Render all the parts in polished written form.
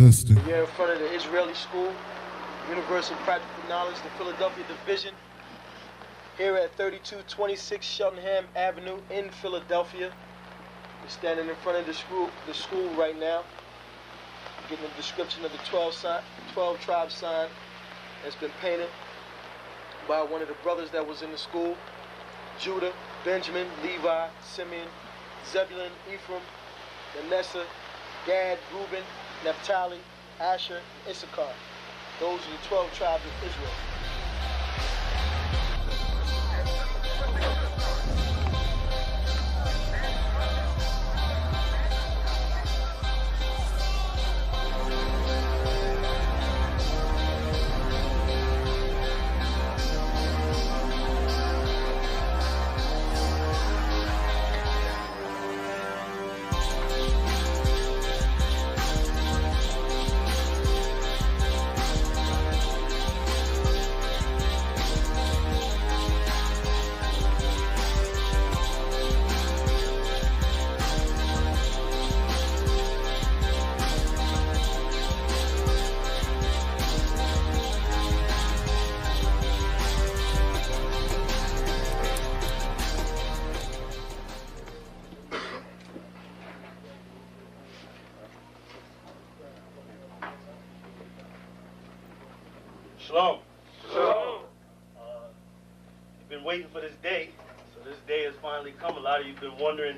Testing. We're in front of the Israeli School, Universal Practical Knowledge, the Philadelphia Division, here at 3226 Cheltenham Avenue in Philadelphia. We're standing in front of the school right now, getting a description of the 12 tribe sign that's been painted by one of the brothers that was in the school: Judah, Benjamin, Levi, Simeon, Zebulun, Ephraim, Manasseh, Gad, Reuben, Naphtali, Asher, and Issachar. Those are the 12 tribes of Israel. Shalom. Shalom. You've been waiting for this day, so this day has finally come. A lot of you have been wondering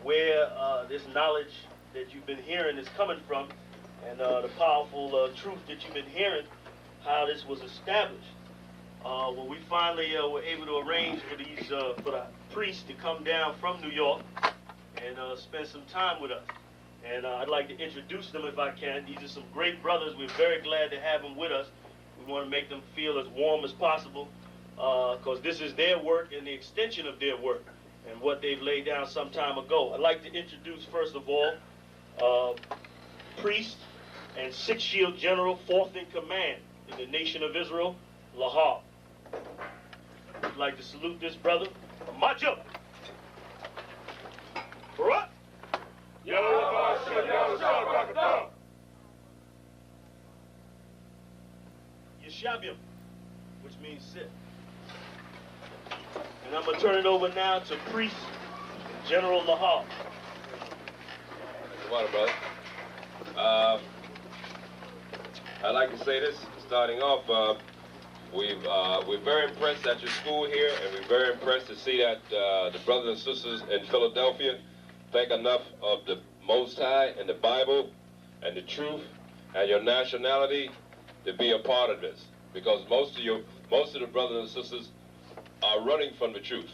where this knowledge that you've been hearing is coming from, and the powerful truth that you've been hearing, how this was established. Well, we finally were able to arrange for the priests to come down from New York and spend some time with us. And I'd like to introduce them if I can. These are some great brothers. We're very glad to have them with us. We want to make them feel as warm as possible, because this is their work and the extension of their work and what they've laid down some time ago. I'd like to introduce, first of all, priest and Sixth Shield General, fourth in command in the nation of Israel, Lahab. I'd like to salute this brother, Majum. Barak. Yeshabium, which means sit. And I'm going to turn it over now to Priest and General Lahab. Water, brother. I'd like to say this, starting off, we're very impressed at your school here, and we're very impressed to see that the brothers and sisters in Philadelphia think enough of the Most High and the Bible and the truth and your nationality to be a part of this, because most of the brothers and sisters are running from the truth.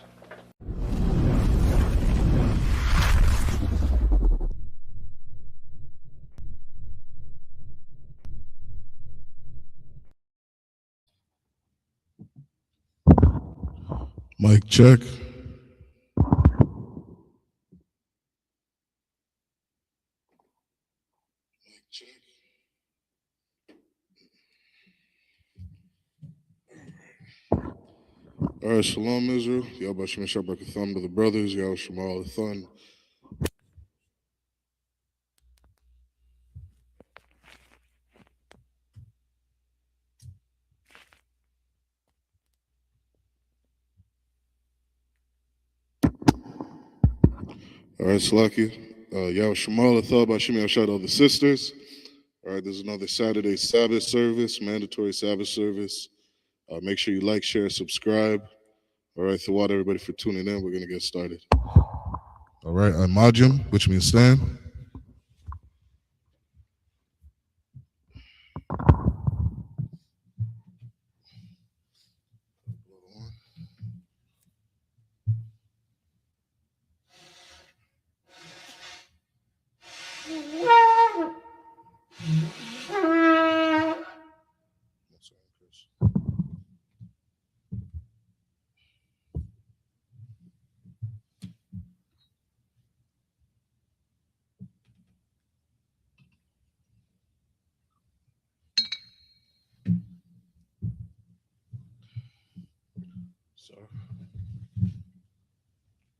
Mic check. All right, Shalom Israel. Yahweh Shem Shabbat Katham to the brothers. Yahweh Shemal Thun. All right, Slaki. Yahweh Shemal Thun by Shem Yahshad, all the sisters. All right, there's another Saturday Sabbath service, mandatory Sabbath service. Make sure you like, share, subscribe. All right, Thawad, everybody for tuning in. We're going to get started. All right, I'm Majum, which means stand.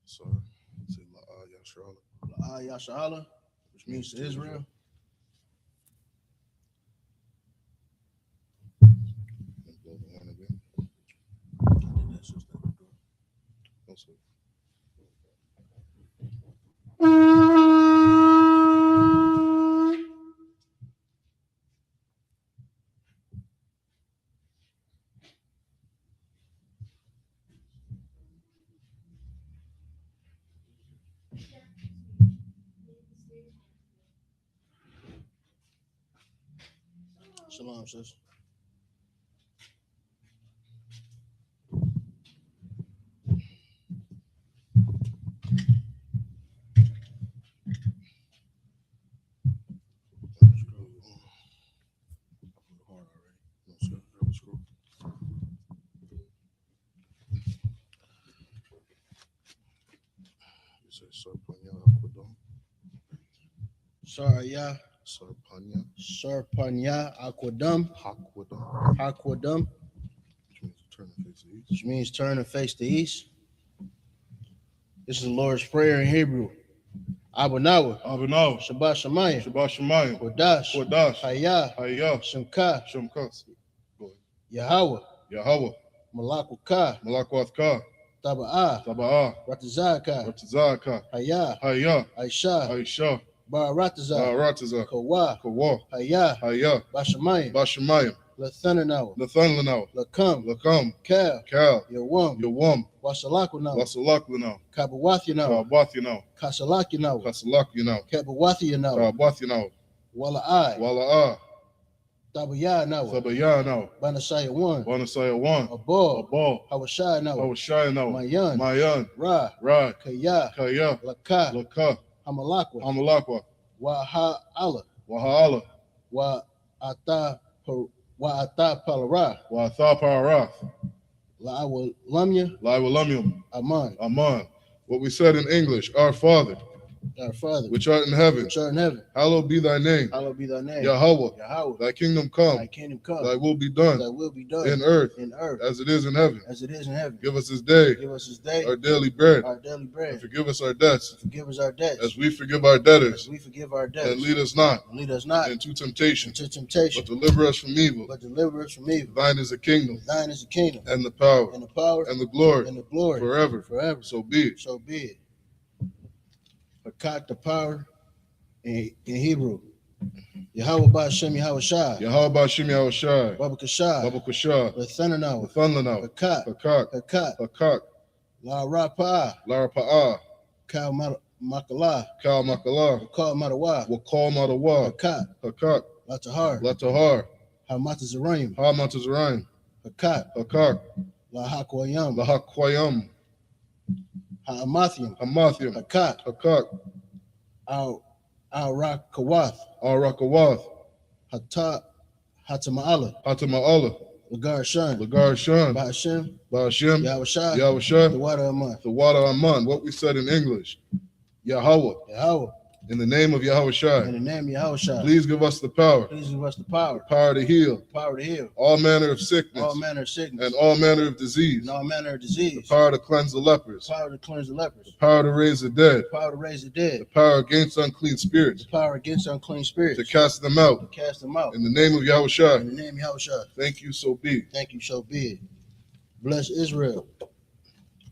Sorry. Say La'ah Yasharala. Yashala, which means to Israel. Shalom, sis. Saraya, Sarpanya, Aquadum, Aquadum, which means turn and face the east. This is the Lord's Prayer in Hebrew. Abanawa, Abanaw, Shabbat Shemayim, Shabbat Shemayim, Kodash, Kodash, Hayah, Hayah, Shemka, Shemkas, Yahweh, Yahweh, Malakuka, Malakwatka, Taba'ah, Taba'ah, Ratazaka, Ratazaka, Hayah, Hayah, Aisha, Aisha, Baratazah, Rataza, Kawa, Kawa, Hayah, Hayah, Bashamayim, Bashamayim, Lathananawa, Nathanlanaw, Lakam, Lakam, Cal, Kal, Yawam, Yawam, Wasalakunawa, Wasalaklanaw, Kabawathinawa, Kawathinaw, Kasalakinawa, Kasalakyanaw, Kabawathinawa, Kawathinaw, Wala'ai, Wala'ah, Tabayanawa, Sabayanaw, Banasaya 1, Wanasaya 1, Abal, Abal, Hawashayanawa, Hawashayanaw, Mayan, Mayan, Ra, Ra, Kaya, Kaya, Laka, Laka, Hamalakwa, Hamalakwa, Waha'ala, Waha'ala, Wa'ata Palara, Wa'atha Parath, La'awalamya, Liwalumium, Aman, Aman. What we said in English, Our Father, our Father, which art in heaven, which art in heaven, hallowed be thy name. hallowed be thy name. Yahweh, Yahweh, thy kingdom come, thy kingdom come, thy will be done thy will be done in earth in earth as it is in heaven. as it is in heaven. Give us this day Give us this day our daily bread, our daily and bread. forgive us our debts Forgive us our debts as we forgive our as debtors, we forgive our and debtors. lead us not And lead us not into temptation, into temptation, but deliver us from evil. but deliver us from evil. Thine is the kingdom, Thine is the kingdom, and the power, and the power, and the glory, and the glory, forever. forever. So be it. So be it. Hakat, the power in Hebrew. Yahweh Ba'Shem Yahweh Shai. Yahweh Ba'Shem Yahweh Shai, Baba Kashai. Baba Kashah, Lathananawa. Nathanlanaw, Hakat. Hakak, Hakat. Hakak, La Rapa'ah. Lara Pa'ah, Kal Makalah. Kal Makalah, Wakal Matawa. Wakal Matawa, Hakat. Hakak, Latahar. Latahar, Hamatazarayim. Hamatazaraim, Hakat. Hakak, La Hakwayam. Lahakwayam, Ha'amathiam. Hamathiam, Hakat. Hakak, Al Rakawath. Arakawath, Hatama'ala. Hatama'ala, Lagar Shan. Lagar Shan, Ba'Shem. Ba'Shem, Yahweh Shai. Yahweh Shai, The water of mine. the water Aman. What we said in English, Yahweh, Yahweh. in the name of Yahweh In Shai, the name of Yahweh Shai. please give us the power, Please give us the power. power to heal Power to heal all manner of sickness all manner of sickness and all manner of disease, and all manner of the disease. power to cleanse the lepers, Power to cleanse the lepers. power to raise the dead, Power to raise the dead. the power against unclean spirits, Power against unclean spirits. to cast them out. To cast them out. In the name of Yahweh Shai, In the name of Yahweh Shai. thank you, so be. Thank you, so be it. Bless Israel.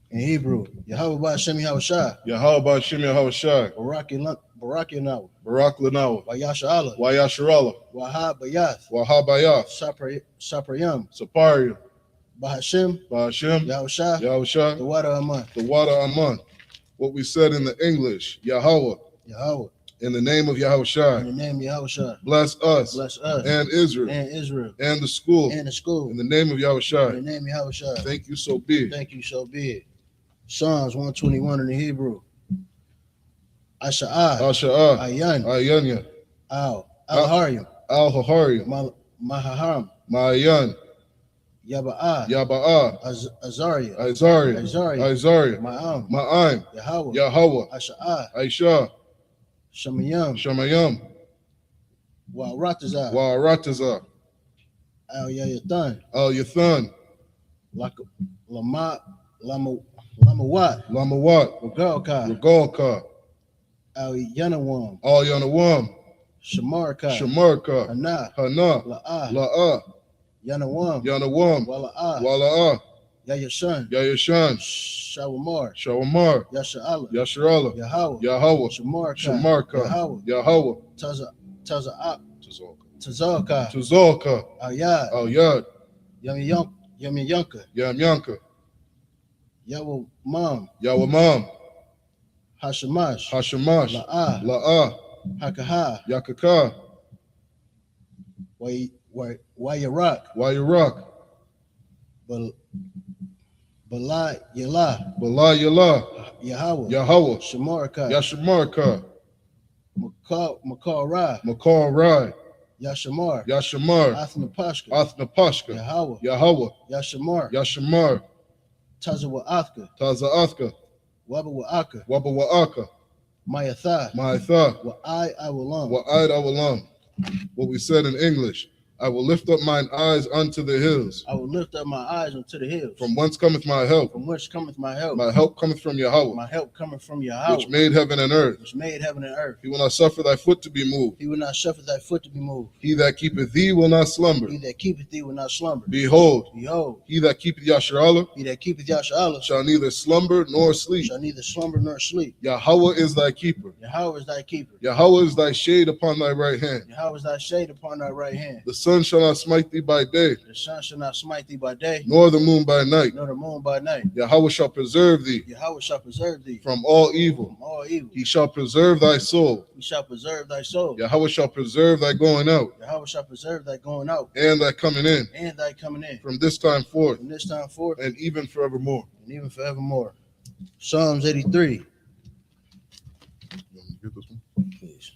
In Hebrew, Yahweh Ba'Shem Yahweh Shai. Yahweh Ba'Shem Yahweh Shai, Barakinawa. Barak Lanawa, Wayasha Allah. Wayasharallah, Wahab Bayath. Wahabayath, Saprayam. Saparium, Bahashem. Ba'Shem, Yahweh Shai. Yahweh Shai, The water of mine. the water Aman. What we said in the English, Yahweh, Yahweh. in the name of Yahweh In Shai, the name of Yahweh Shai. bless us Bless us and Israel and Israel and the school. and the school. In the name of Yahweh In Shai, the name of Yahweh Shai. thank you, so be. Thank you, so be it. Psalms 121 in the Hebrew. Asha'ah. Asha'ah, Ayan. Ayanya, Al-Haryam. Al-Haharium, Maharam. Ma'ayan, Yaba'ah. Yaba'ah, Azariah. Isaiah, Isaiah, Ma'am. Ma'aim, Yahweh. Yahweh, Asha'ah. Aisha, Shemayam. Shamayam, Wa'ratazah. Wa'arataza, Al-Yayathan. Al-Yathan, Lamawat. Lamawat, Regalka. Regalka, Al-Yanawam. Al-Yanawam, Shamarka. Shamarka, Hana. Hana, La'ah. La'ah, Yanawam. Yanawam, Wala'ah. Wala'ah, Yayashan. Yayashan, Shawamar. Shawamar, Yasha'ala. Yasharallah, Yahweh. Yahweh, Shamarka. Shamarka, Yahweh. Yahweh, Taza'ak. Tazalka, Tazalka. Tazalka, Ayad. Al-Yad, Yamiyanka. Yamyanka, Yahweh Mam. Yawamam, Hashamash. Hashamash, La'ah. La'ah, Hakaha. Yakaka, Why you rock? Bala Yala, Bala Yala, Yahweh, Yahweh, Shamarka, Yashamarka, Makar Ra, Makar Rai, Yashamar, Yashamar, Athnapashka, Athnapashka, Yahweh, Yahweh, Yashamar, Yashamar, Tazawa Athka, Taza Athka, Wabawa Aka, Waba Wa'aka, Mayatha, Ma'atha, I will on. Wa'ad Awalam. What we said in English, I will lift up mine eyes unto the hills. I will lift up my eyes unto the hills. From whence cometh my help? From whence cometh my help? My help cometh from Yahweh, My help cometh from Yahweh, which made heaven and earth. which made heaven and earth. He will not suffer thy foot to be moved. He will not suffer thy foot to be moved. He that keepeth thee will not slumber. He that keepeth thee will not slumber. Behold, Behold, he that keepeth Yasharallah he that keepeth Yasharallah shall neither slumber nor sleep. shall neither slumber nor sleep. Yahweh is thy keeper. Yahweh is thy keeper. Yahweh is thy shade upon thy right hand. Yahweh is thy shade upon thy right hand. The sun shall not smite thee by day, The sun shall not smite thee by day, nor the moon by night. nor the moon by night. Yahweh shall preserve thee Yahweh shall preserve thee from all evil. from all evil. He shall preserve thy soul. He shall preserve thy soul. Yahweh shall preserve thy going out Yahweh shall preserve thy going out and thy coming in and thy coming in from this time forth from this time forth and even forevermore. and even forevermore. Psalms 83. Please.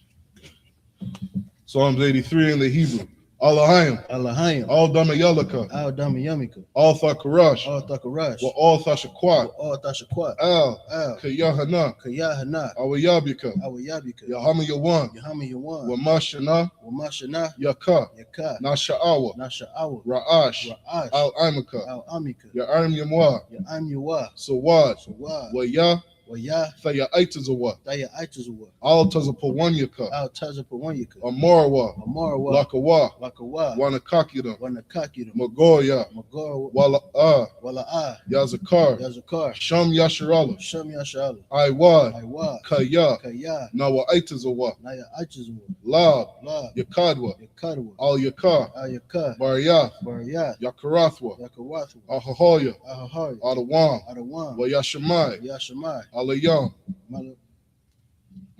Psalms 83 in the Hebrew. Allahayim, Allahayim, all Damayalaka, Al Damayamika, all Thakarash, Al Thakarash, wa all Thashakwat, Al Tashakwat, Al Al Kayahana, Kayahana, Awayabika, Awayabika, Yahama Yawan, Yahama Yawan, Wamashana, Wamashana, Yaka, Yaka, Nasha'awa, Nasha'awa, Ra'ash, Ra'ash, Al Imaka, Al Amika, Ya'arim Yamwa, Ya'am Yawa, Sawad, Sawad, Waya, Waya, Thayaitazawa, Daya Aitazawa, Al Tazapawanyaka, Al Tazapawanyaka, Amarwa, Amarwa, Lakawa, Lakawa, Wanakakida, Wanakakida, Magoya, Magor, Wala'a, Wala'a, Yazakar, Yazakar, Sham Yasharala, Shem Yashala, Iwad, Iwa, Kaya, Kaya, Nawaitazawa, Naya Aitazawa, Lab, La, Yakadwa, Yakadwa, Al Yakar, Al Yaka, Baryath, Baryath, Yakarathwa, Yakawathwa, Ahahoya, Ahahari, Adawam, Adawan, Wayashamai, Yashamai, Alayam, Mala,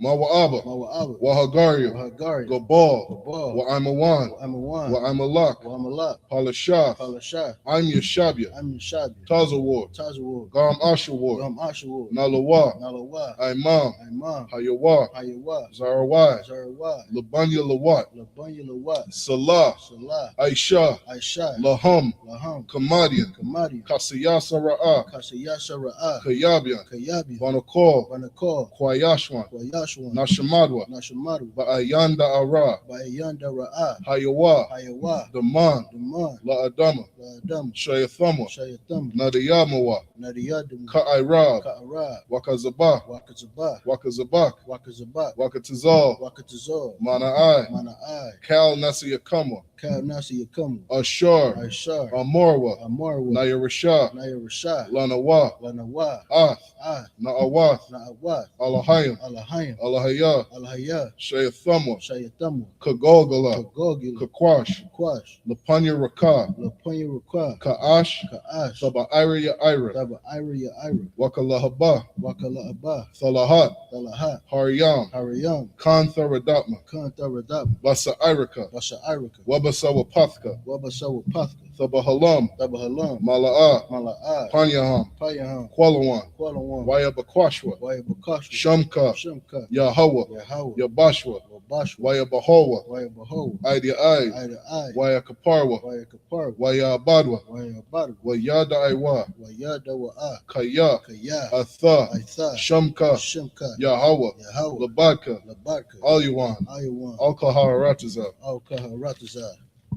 Mawa'aba, Mawa'aba, Wahagaria, Wahagari, Gabal, Gabal, Wa'amawan, Amawan, Wa'amalak, Wamalak, Palashath, Palashah, I'm Yashabia, Am Yashabi, Tazawar, Tazawar, Gam Ashawar, Gam Ashawar, Nalawa, Nalawa, Imam, Imam, Hayawa, Hayawa, Zarawai, Zarawai, Labanya Lawat, Labunya Lawat, Salah, Salah, Aisha, Aisha, Laham, Laham, Kamadian, Kamadi, Kasiyasa Ra'a, Kasayasha Ra'ah, Kayabian, Kayabi, Banakor, Banakor, Kwayashwan, Wayashwan, Nashamadwa, Nashamaru, Ba'ayanda Ara, Bayanda Ra'ah, Hayawa, Hayawa, Daman, Daman, La Adama, Ladam, Shayathama, Shayatham, Nadiyamawa, Nadiyadam, Ka'irab, Ka'arab, Wakazabah, Wakazabah, Wakazabak, Wakazabak, Wakatizal, Wakatazor, Mana'ai, Mana'ai, Kal Nasiyakama, Kal Nasi Yakamu, Ashar, Aishar, Amorwa, Amarwa, Nayarashah, Naya Rashah, Lanawa, Lanawa, Ath, Na'awath, Na'awath, Alahayim, Alahayim, Alahaya, Alahaya, Shayathama, Shayatamu, Kagolgala, Kagogil, Kakwash, Kwash, Lapanya Rakah, Lapunya Rakwa, Ka'ash, Ka'ash, Saba Ira Ya Ira, Taba Ira Ya Ira, Wakalahabah, Wakala Abba, Thalahat, Talahat, Haryam, Hariyam, Kantharadapma, Kanta Radab, Basa Irika, Basha Irika, Wabasawapathka, Wabasawa Pathka, Thabahalam, Tabahalam, Mala'a, Mala'ah, Panyaham, Payaham, Qualawan, Kualawan, Wayabakwashwa, Wayabakashwa, Shamka, Shimka, Yahweh, Yahweh, Yabashwa, Wabashwa, Wayabahowa, Wayabaho, Ida Ai, Ida Ai, Wayakaparwa, Wayakapar, Wayabadwa, Wayabadu, Wayada Iwa, Wayada Wa'ah, Kaya, Kaya, Atha, Aitha, Shamka, Shimka, Yahweh, Yahweh, Labaka, Labarka, Alyuwan, Ayawan, Alkaharataza. Al Kaharatazah.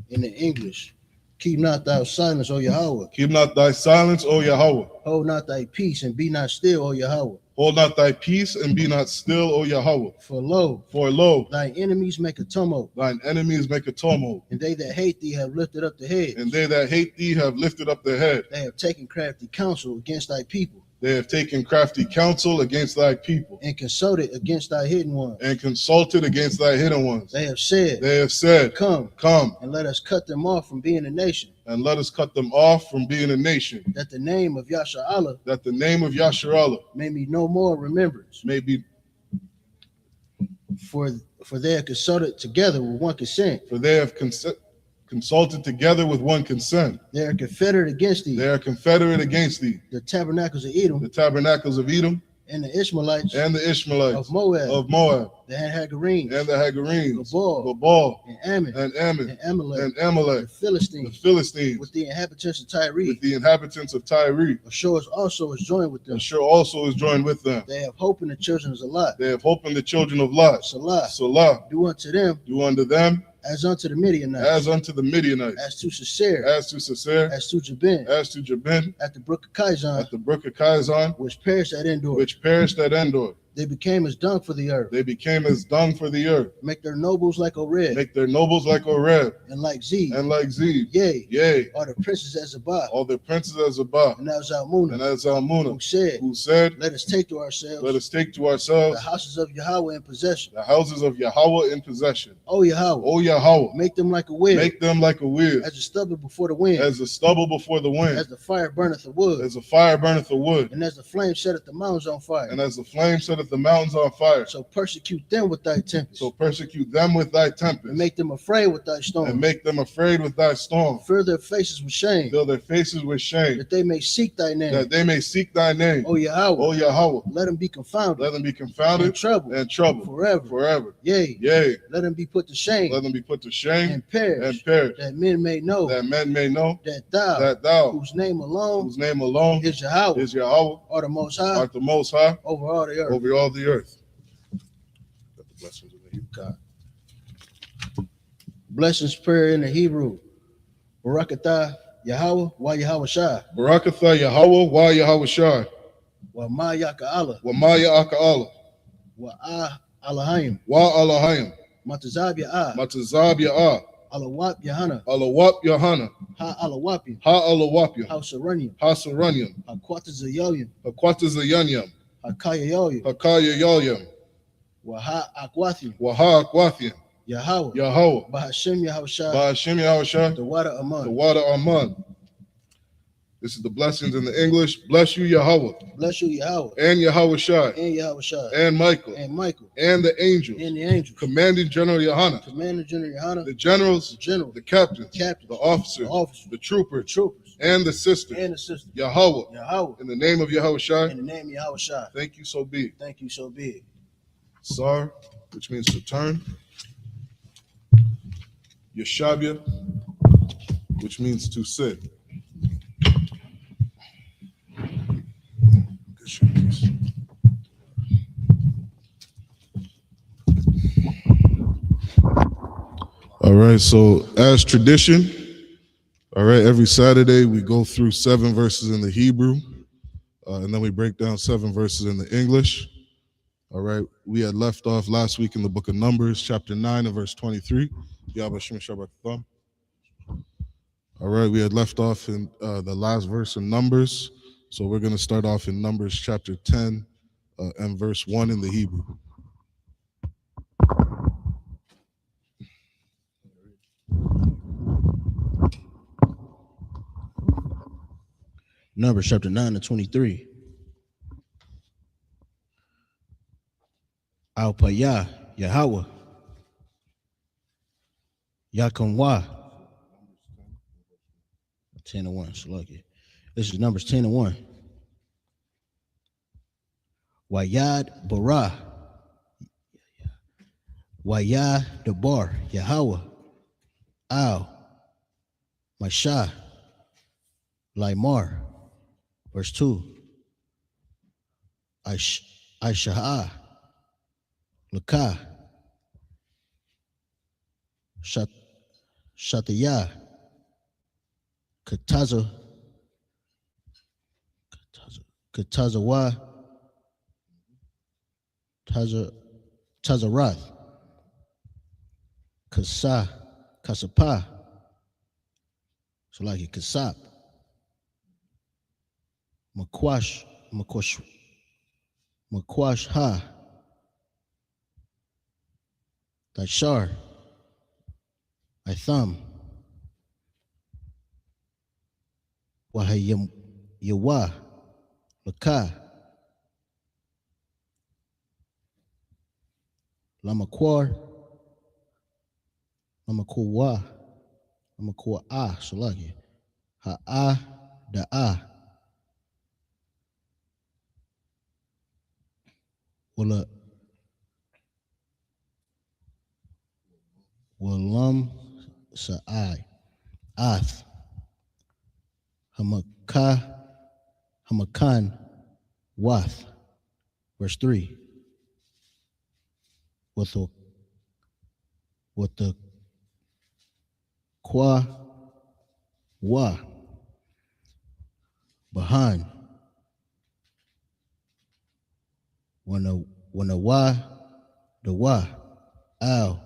In the English, keep not thy silence, O Yahweh. Keep not thy silence, O Yahweh. Hold not thy peace and be not still, O Yahweh. Hold not thy peace and be not still, O Yahweh. For lo, For lo, thine enemies make a tumult, thine enemies make a tumult, and they that hate thee have lifted up the head. and they that hate thee have lifted up their head. They have taken crafty counsel against thy people, They have taken crafty counsel against thy people, and consulted against thy hidden ones. and consulted against thy hidden ones. They have said, They have said, Come, Come, and let us cut them off from being a nation, and let us cut them off from being a nation, that the name of Yasha Allah that the name of Yasharallah may be no more remembrance. may be, For they have consulted together with one consent, for they have consulted together with one consent. They are confederate against thee. They are confederate against thee. The tabernacles of Edom The tabernacles of Edom and the Ishmaelites and the Ishmaelites of Moab, the Hagarenes, and the Hagarenes, Gabal, and Ammon, Ammon, and Amalek, and Amalek, the Philistines, the Philistines, with the inhabitants of Tyre. with the inhabitants of Tyre. Ashur also is joined with them. Ashur also is joined with them. They have hope in the children of Lot. They have hope in the children of Lot. Salah. Do unto them as unto the Midianites, as to Sisera, as to Jabin, at the brook of Kizon, which perished at Endor. They became as dung for the earth. Make their nobles like Oreb, and like Zeb. Yea, all the princes as Zabah, and as Zalmunna, who said, let us take to ourselves the houses of Yahweh in possession. O Yahweh, make them like a wheel, as a stubble before the wind, the stubble before the wind, as the fire burneth the wood, as the fire burneth the wood, and as the flame setteth the mountains on fire. and as the flame setteth the mountains on fire. So persecute them with thy tempest, and make them afraid with thy storm. Fill their faces with shame, that they may seek thy name. O Yahweh, let them be confounded, and troubled forever. Yea, let them be put to shame, and perish, that men may know that thou, whose name alone is Yahweh, are the Most High over all the earth. Got the blessings in the Hebrew. Blessings prayer in the Hebrew. Barakatah Yahweh wa Yahweh Shai, Barakatha Yahweh wa Yahweh Shai, wa Ma Yaka Allah, wa Maya Aka Allah, wa Alahayim, wa Alahayim, Matazab Ya'ah, Matazab Ya'ah, Alawap Yahana, Alawap Yahana, Ha Alawapim, Ha Alawapim, Ha Saranium, Ha Saranyam, Ha Quatazayolim, Hakwatazayanyam, Hakayayolim, Hakaya Yoyam, wa Ha Aquathium, Waha Akwathiam, Yahweh, Yahweh, Bahashem Yahweh Shai, Ba'ashem Yahweh Shai, the water Aman. the water Aman. This is the blessings in the English. Bless you, Yahweh, Bless you, Yahweh, and Yahweh Shai, and Yahweh Shai, and Michael, and the angels, Commanding General Yohana, Commander General Yohana, the generals, the captains, the officers, the troopers, and the sisters, Yahweh, in the name of Yahweh Shai, thank you, so be it. Sar, which means to turn. Yeshabia, which means to sit. All right, so as tradition, all right, every Saturday we go through 7 verses in the Hebrew, and then we break down 7 verses in the English. All right, we had left off last week in the book of Numbers, chapter 9 and verse 23. All right, we had left off in the last verse in Numbers, so we're going to start off in Numbers chapter 10 and verse 1 in the Hebrew. Numbers chapter 9 and 23. Al Payah Yahweh Yakamwa 10 and 1. So lucky. This is Numbers 10 and 1. Wayad Barah Wayad Debar Yahweh Al Mashah Laimar. Verse 2. Aishah Lakah Shataya Katazawa Tazarath Kasapa. So like it Kasap. Makwash Ha Tashar Itham Wahayam Yawa Laka Lamakwar I'm gonna call Salaki. Ha the Wala Walam Sa'ai. Ath. Hamakan Wath. Verse 3. With the Kwa Wa behind. When the Wa the Wa Al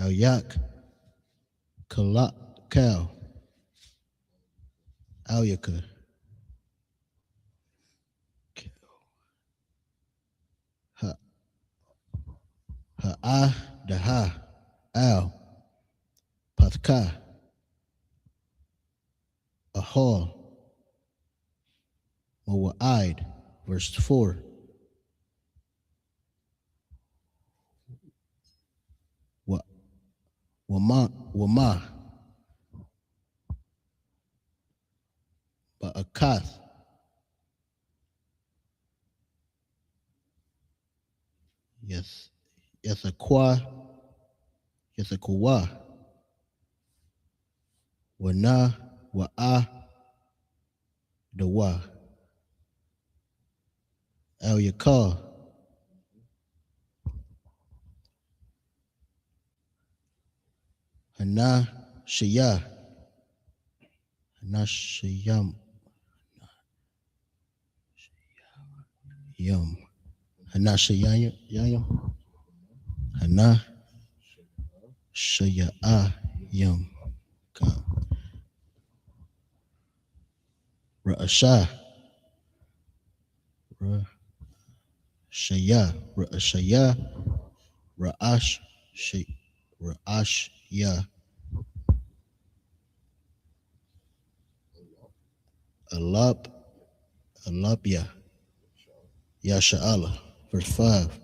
Yak Kal Al Yaka Ha the Ha Al Pathka Ahal Mawa'id. Verse 4. Wama Ba'akath. Yes. Yasakwa Wana Wa'a the Wa Al Yakar Hana Shaya Hana Shayam Yum Hana Shayam Hana Shaya Yum Ra'asha Ra'ashaya Ra'ash Ya Alabya Yasha'ala. Verse 5.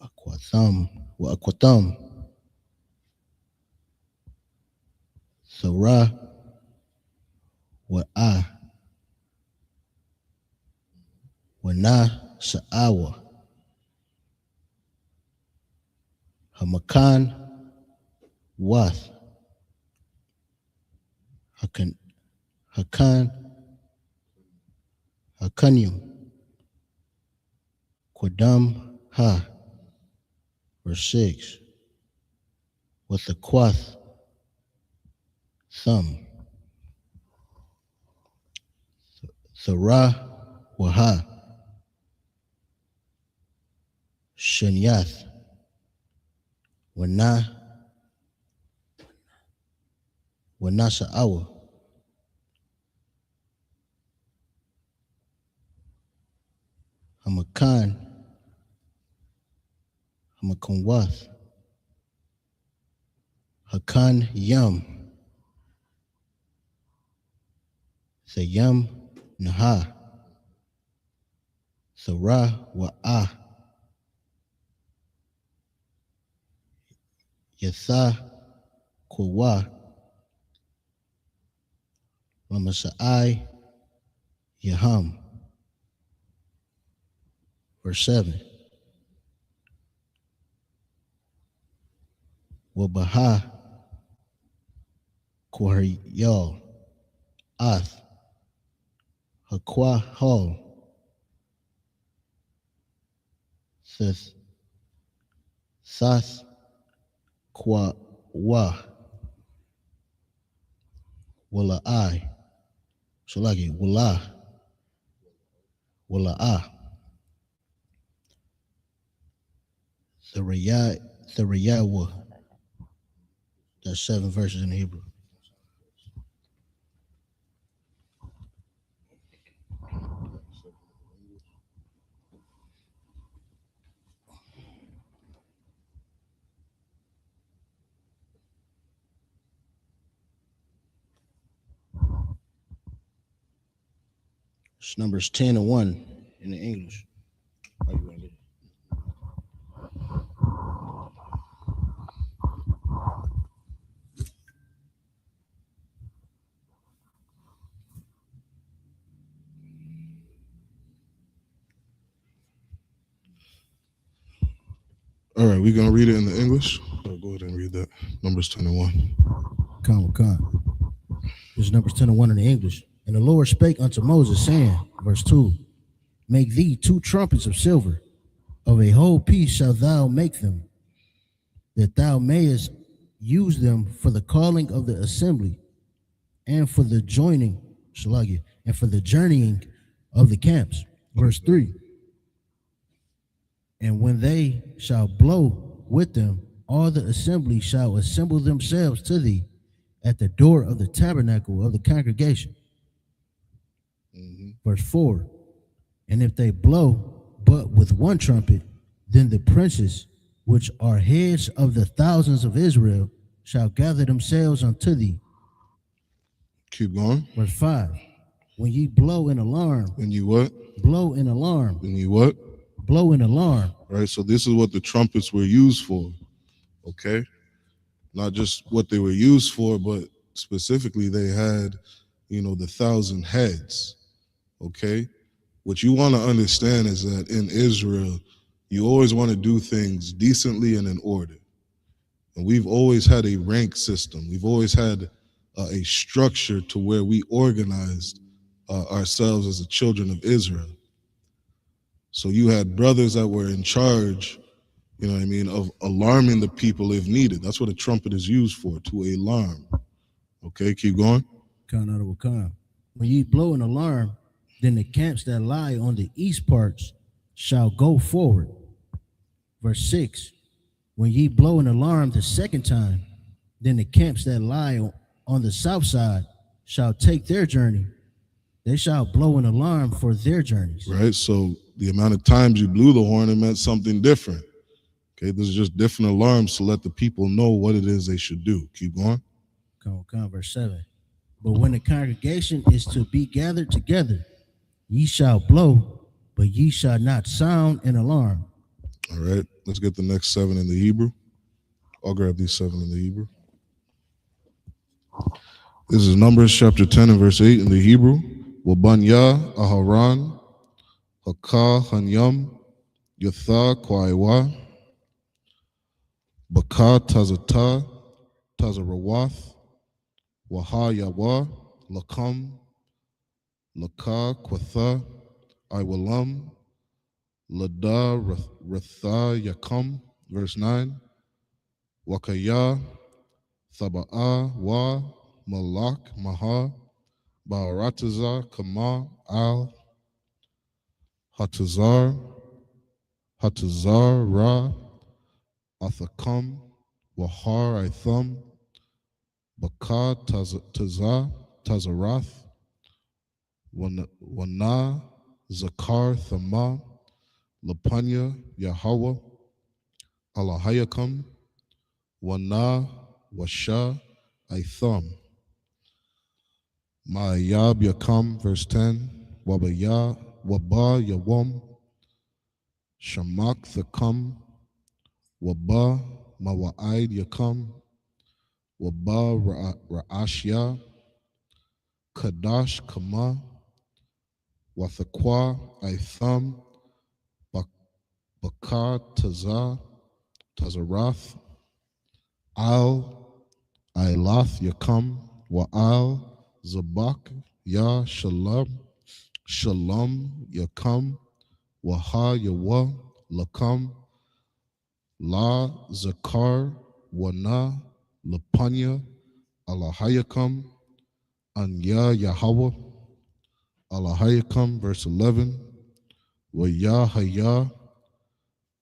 Aquathum Sarah Wana Sa'awa Hamakan Wath Hakanyum Quadam Ha. Verse 6. With the Quath Thumb Sarah Waha Shanyath Wana Sa'awa Hamakan Wath Hakan Yum Sayam Naha Sarah Wa'a Yatha Kwa Lamasa'ai Yaham. Verse 7. Wabaha Kwaryal Ath Hakwa Hall says Sas Kwa Wa Wala I. So like it Wala Thariyawa. That's 7 verses in Hebrew. It's Numbers 10 and 1 in the English. Are you ready? All right, we're going to read it in the English. Go ahead and read that. Numbers 10 and 1. Come. This is Numbers 10 and 1 in the English. And the Lord spake unto Moses, saying, verse 2, make thee 2 trumpets of silver, of a whole piece shalt thou make them, that thou mayest use them for the calling of the assembly, and for the joining, and for the journeying of the camps. Verse 3, and when they shall blow with them, all the assembly shall assemble themselves to thee at the door of the tabernacle of the congregation. Verse 4, and if they blow but with 1 trumpet, then the princes, which are heads of the thousands of Israel, shall gather themselves unto thee. Keep going. Verse 5, when ye blow an alarm. When you what? Blow an alarm. When you what? Blow an alarm. All right, so this is what the trumpets were used for, okay? Not just what they were used for, but specifically they had, the 1,000 heads, okay? What you want to understand is that in Israel, you always want to do things decently and in order. And we've always had a rank system. We've always had a structure to where we organized ourselves as the children of Israel. So you had brothers that were in charge, of alarming the people if needed. That's what a trumpet is used for, to alarm. Okay, keep going. When ye blow an alarm, then the camps that lie on the east parts shall go forward. Verse 6, when ye blow an alarm the second time, then the camps that lie on the south side shall take their journey. They shall blow an alarm for their journeys. Right, so the amount of times you blew the horn, it meant something different. Okay, this is just different alarms to let the people know what it is they should do. Keep going. Come, verse 7. But when the congregation is to be gathered together, ye shall blow, but ye shall not sound an alarm. All right, let's get the next 7 in the Hebrew. I'll grab these 7 in the Hebrew. This is Numbers chapter 10 and verse 8 in the Hebrew. Wabanya Aharon Haka Hanyam Yatha Kwaiwa Baka Tazata Tazarawath Waha Yawa Lakam Laka Kwatha Iwalam Lada Ratha Yakam. Verse 9. Wakaya Thaba'a Wa Malak Maha Ba'arataza Kama Al Hatazar Ra Athakam Wahar Itham Baka Tazarath Wana Zakar Thama Lapanya Yahweh Alahayakam Wana Washa Itham Ma'ayab Yakam. Verse 10. Waba Yawam Shamak Thakam Waba Mawa'id Yakam Waba Ra'ashya Kadash Kama Wathakwa Itham Baka Tazarath Al Ailath Yakam Wa'al Zabak Ya Shalom Yakam Waha Yawa Lakam La Zakar Wana Lapanya Alahayakam Anya Yahweh Alahayakam. Verse 11. Wa Yahaya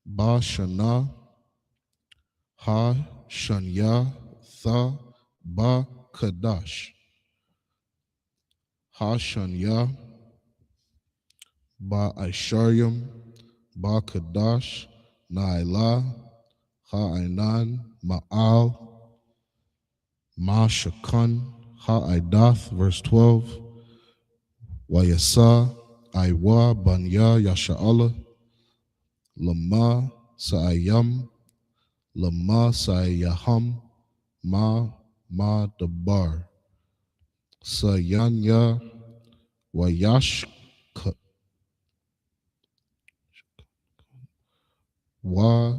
Ba Shana Ha Shanya Tha Ba Kadash Ha Shanya Ba Aisharyam Ba Kadash Naila Ha Ainan Ma'al Ma Shakan Ha Aidath. Verse 12. Wayasa Aiwa Banya Yasha'ala Lama Sa'ayam Lama Sa'ayaham Ma Dabar Sayanya Wayash Wa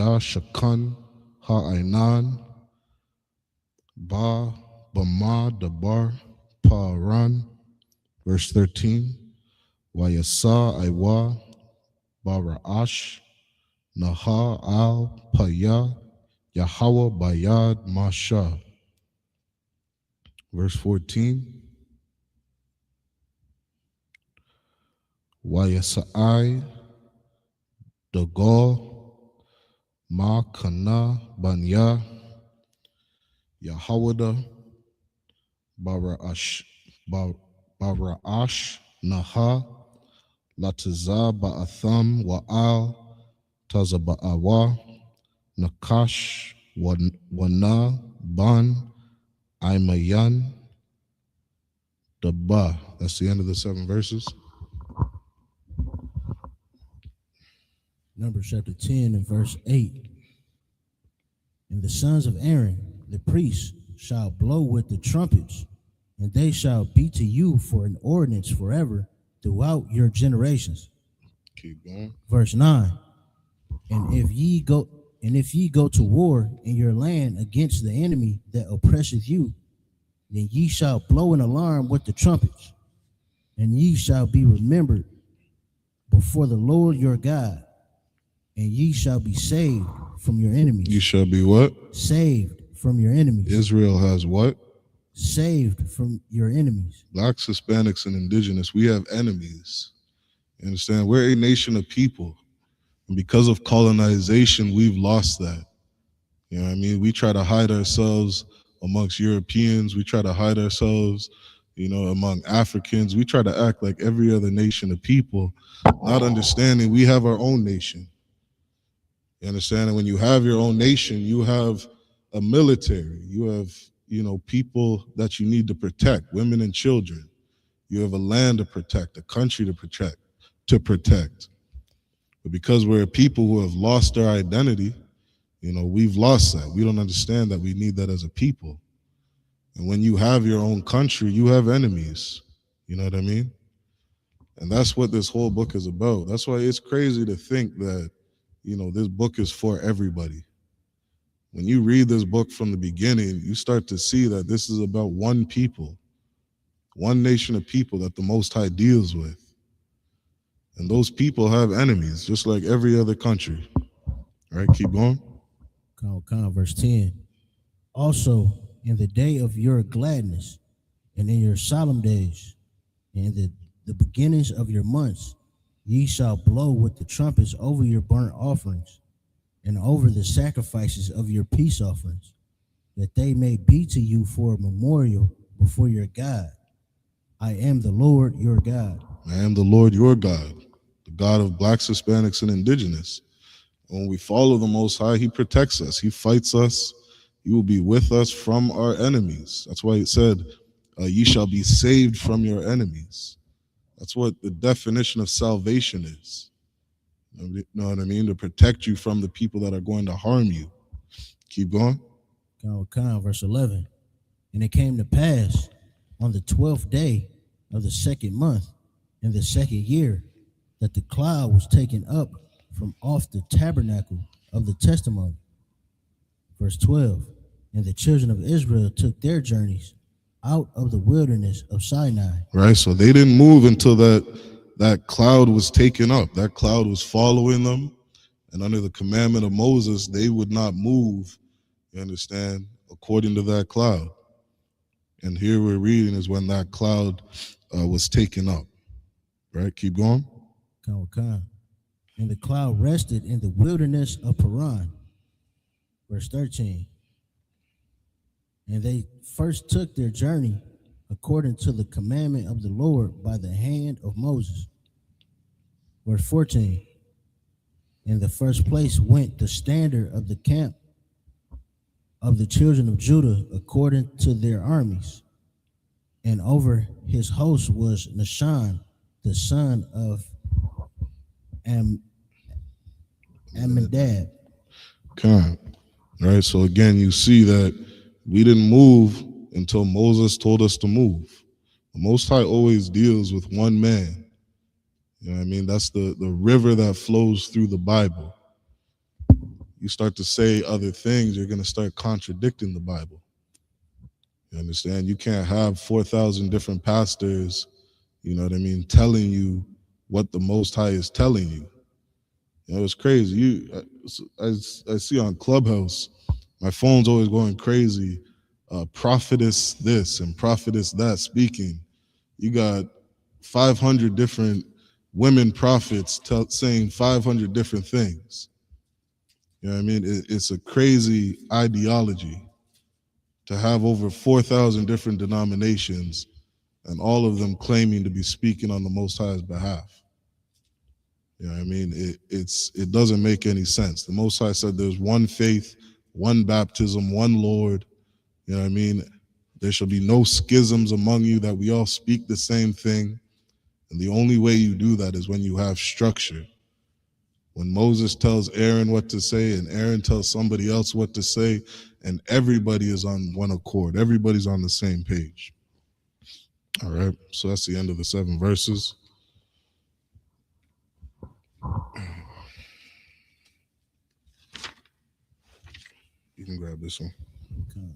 Ya Shakan Ha'ainan, Ba Bama Dabar Paran. Verse 13. Wayasa Iwa Bara'ash Naha Al Paya Yahweh Bayad Masha. Verse 14. Wayasai Dagol Ma Kana Banya Yahawada Bara'ash Naha Lataza Ba'atham Wa'al Tazaba'awa Nakash Wana Ban Aimayan Daba. That's the end of the 7 verses. Numbers chapter 10 and verse 8. And the sons of Aaron, the priests, shall blow with the trumpets, and they shall be to you for an ordinance forever throughout your generations. Keep going. Verse 9. And if ye go to war in your land against the enemy that oppresseth you, then ye shall blow an alarm with the trumpets, and ye shall be remembered before the Lord your God, and ye shall be saved from your enemies. You shall be what? Saved from your enemies. Israel has what? Saved from your enemies. Blacks, Hispanics, and indigenous, we have enemies. You understand? We're a nation of people. And because of colonization, we've lost that. You know what I mean? We try to hide ourselves amongst Europeans. We try to hide ourselves, among Africans. We try to act like every other nation of people, not understanding we have our own nation. You understand? And when you have your own nation, you have a military. You have, people that you need to protect, women and children. You have a land to protect, a country to protect. But because we're a people who have lost our identity, we've lost that. We don't understand that we need that as a people. And when you have your own country, you have enemies. You know what I mean? And that's what this whole book is about. That's why it's crazy to think that, this book is for everybody. When you read this book from the beginning, you start to see that this is about one people, one nation of people that the Most High deals with. And those people have enemies, just like every other country. All right, keep going. Verse 10. Also, in the day of your gladness, and in your solemn days, and the beginnings of your months, ye shall blow with the trumpets over your burnt offerings, and over the sacrifices of your peace offerings, that they may be to you for a memorial before your God. I am the Lord your God. I am the Lord your God, the God of blacks, Hispanics, and indigenous. When we follow the Most High, he protects us. He fights us. He will be with us from our enemies. That's why it said, ye shall be saved from your enemies. That's what the definition of salvation is. You know what I mean? To protect you from the people that are going to harm you. Keep going. Verse 11. And it came to pass on the 12th day of the 2nd month in the 2nd year that the cloud was taken up from off the tabernacle of the testimony. Verse 12. And the children of Israel took their journeys out of the wilderness of Sinai. Right, so they didn't move until that cloud was taken up. That cloud was following them, and under the commandment of Moses, they would not move, you understand, according to that cloud. And here we're reading is when that cloud was taken up. Right, keep going. And the cloud rested in the wilderness of Paran. Verse 13. And they first took their journey according to the commandment of the Lord by the hand of Moses. Verse 14. In the first place went the standard of the camp of the children of Judah according to their armies. And over his host was Nahshon, the son of Amminadab. Okay. Right, so again, you see that we didn't move until Moses told us to move. The Most High always deals with one man. You know what I mean? That's the river that flows through the Bible. you start to say other things, you're going to start contradicting the Bible. You understand? You can't have 4,000 different pastors, you know what I mean, telling you what the Most High is telling you. You know, it's crazy. I see on Clubhouse, my phone's always going crazy. Prophetess this and prophetess that speaking. You got 500 different women prophets saying 500 different things. You know what I mean? It's a crazy ideology to have over 4,000 different denominations and all of them claiming to be speaking on the Most High's behalf. You know what I mean? It doesn't make any sense. The Most High said there's one faith, one baptism, one Lord. You know what I mean? There shall be no schisms among you, that we all speak the same thing. And the only way you do that is when you have structure. When Moses tells Aaron what to say and Aaron tells somebody else what to say, and everybody is on one accord. Everybody's on the same page. All right, so that's the end of the 7 verses. You can grab this one. Okay.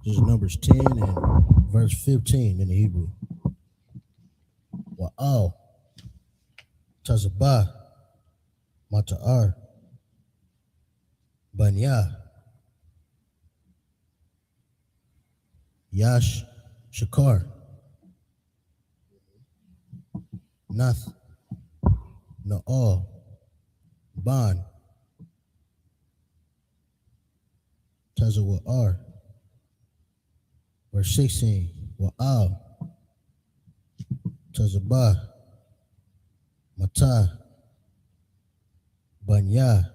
This is Numbers 10 and verse 15 in the Hebrew. Wa'al, Tazabah, Mata'ar, Banya, Yash, Shakar, Nath, Na'al, Ban, Tazawa'ar. Verse 16, Wa'al, Tazabah, Matah, Banya,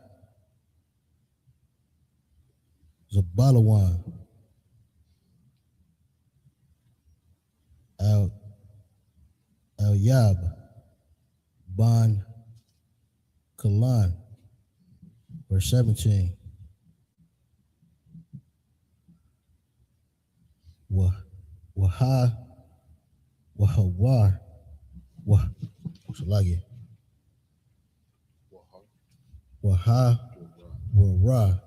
Zabalawan, Al-Yab, Ban, Kalan. Verse 17, Waha, Wahawar, Salagi, Waha, Wara,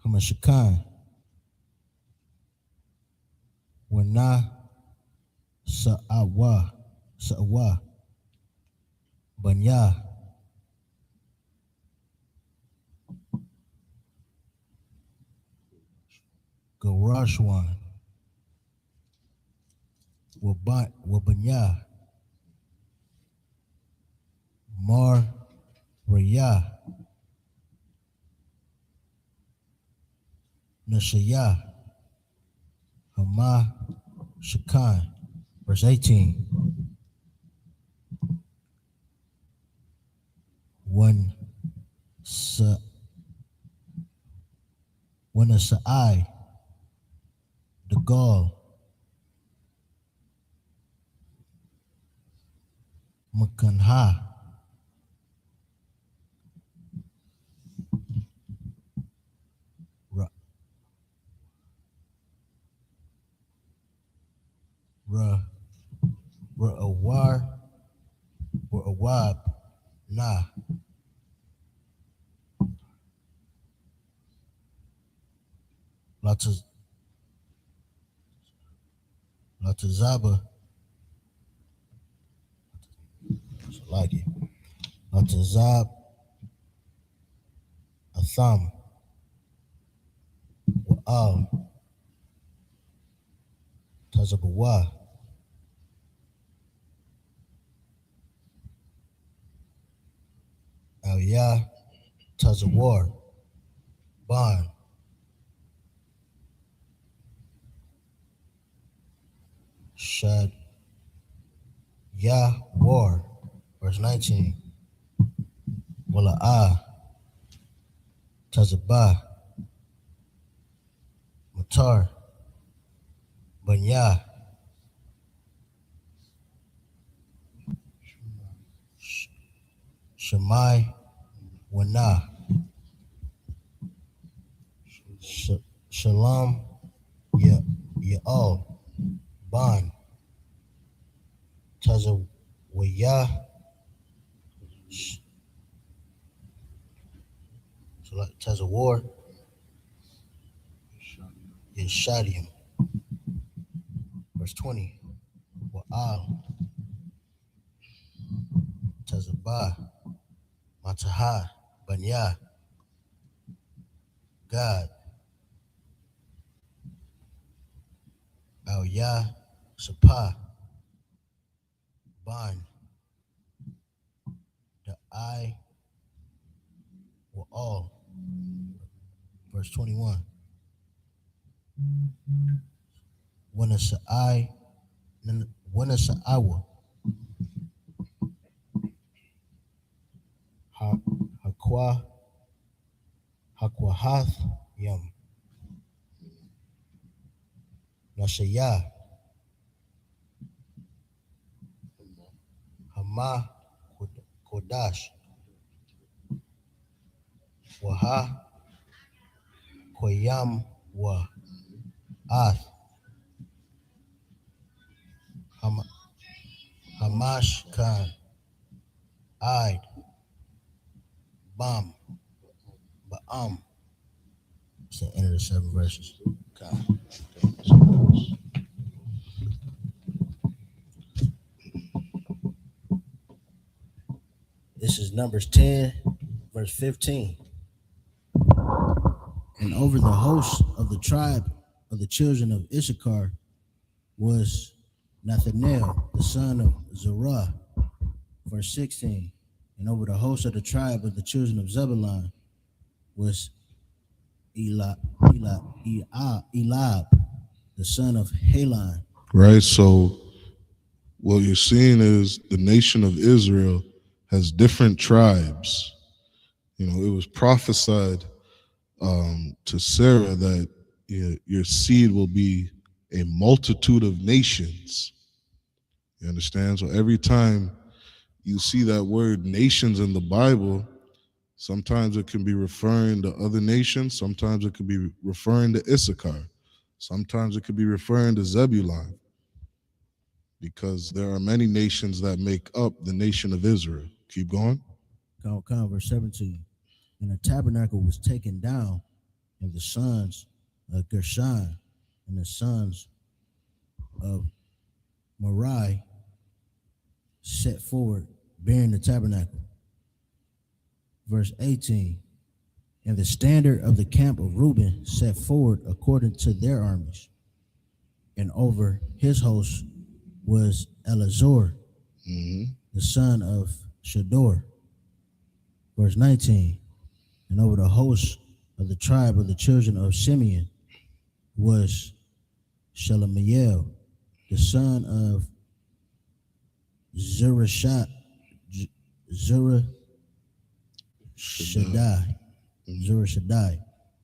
Hamashakan, Wana, Sa'awa, Banya, Garashwan, Wabanya, Mar, Raya, Nashaya, Hama, Shakan. Verse 18, when a Sa'ai, the Gaul, Makanha, Ra'awab, Na, Latazaba, Salagi, Latazab, Atham, Wa'al, Tazabawa, Al-Ya, Tazawar, Ban, Shad, Ya, War. Verse 19, Wala'ah, Tazabah, Matar, Banya, Shemai, Wana, Shalom, Ya'al, Ban, Tazawiyah, so like Tazawar, Yeshadium. Verse 20. Wa'al, Tazabah, Matahah, Banya, God, Al Yah, Sapah, Ban, the I were all. Verse 21. Wanasa'ai, Wanasa'awa, Hakwa, Hakwahath, Yam, Nashaya, Hama, Kodash, Waha, Koyam, Wa, Ath, Hamash, Khan, Id, Bam, Ba'am. It's the end of the 7 verses. God. This is Numbers 10, verse 15. And over the host of the tribe of the children of Issachar was Nathanael, the son of Zerah. Verse 16. And over the host of the tribe of the children of Zebulun was Elab, the son of Helon. Right. So what you're seeing is the nation of Israel has different tribes. You know, it was prophesied to Sarah that your seed will be a multitude of nations. You understand? So every time you see that word nations in the Bible, sometimes it can be referring to other nations, sometimes it could be referring to Issachar, sometimes it could be referring to Zebulun, because there are many nations that make up the nation of Israel. Keep going. Verse 17. And the tabernacle was taken down, and the sons of Gershon and the sons of Merari set forward, bearing the tabernacle. Verse 18. And the standard of the camp of Reuben set forward according to their armies. And over his host was Elazar, the son of Shador. Verse 19. And over the host of the tribe of the children of Simeon was Shelemiel, the son of Shaddai.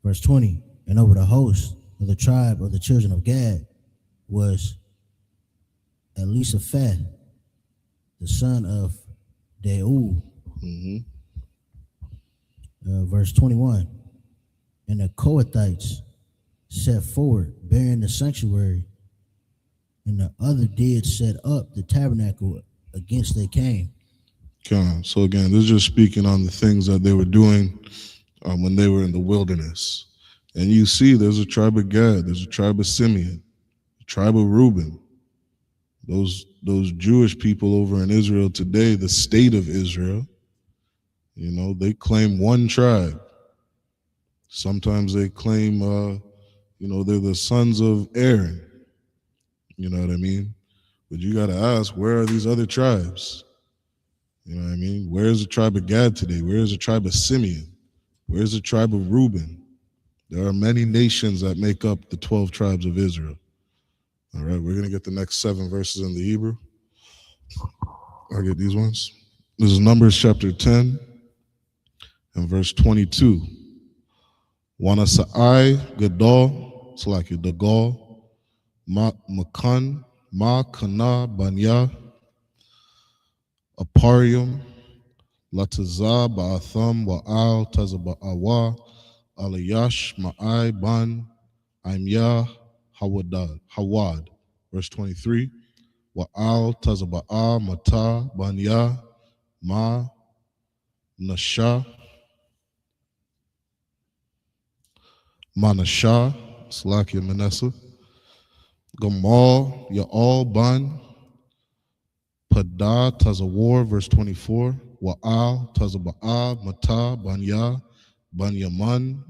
Verse 20. And over the host of the tribe of the children of Gad was Elisaphat, the son of Deuel. Verse 21. And the Kohathites set forward, bearing the sanctuary, and the other did set up the tabernacle against they came. Okay. So again, this is just speaking on the things that they were doing when they were in the wilderness. And you see there's a tribe of Gad, there's a tribe of Simeon, a tribe of Reuben. Those Jewish people over in Israel today, the state of Israel, you know, they claim one tribe. Sometimes they claim, they're the sons of Aaron. You know what I mean? But you got to ask, where are these other tribes? You know what I mean? Where's the tribe of Gad today? Where's the tribe of Simeon? Where's the tribe of Reuben? There are many nations that make up the 12 tribes of Israel. All right, we're going to get the next 7 verses in the Hebrew. I'll get these ones. This is Numbers chapter 10 and verse 22. Wanasa'ai Gadol, it's like the Gol, Makan, Ma Kana Banya, Aparium, Lataza Ba'atham Wa'al Tazaba'awa, Alayash Ma'ai Ban, Imyah Hawad. Verse 23. Wa'al Tazaba'a Mata Banya Ma Nasha Manasha Slakia Manessa Gamal Ya'al Ban Pada Tazawar, verse 24. Wa'al Tazaba'a Mata Banya Banyaman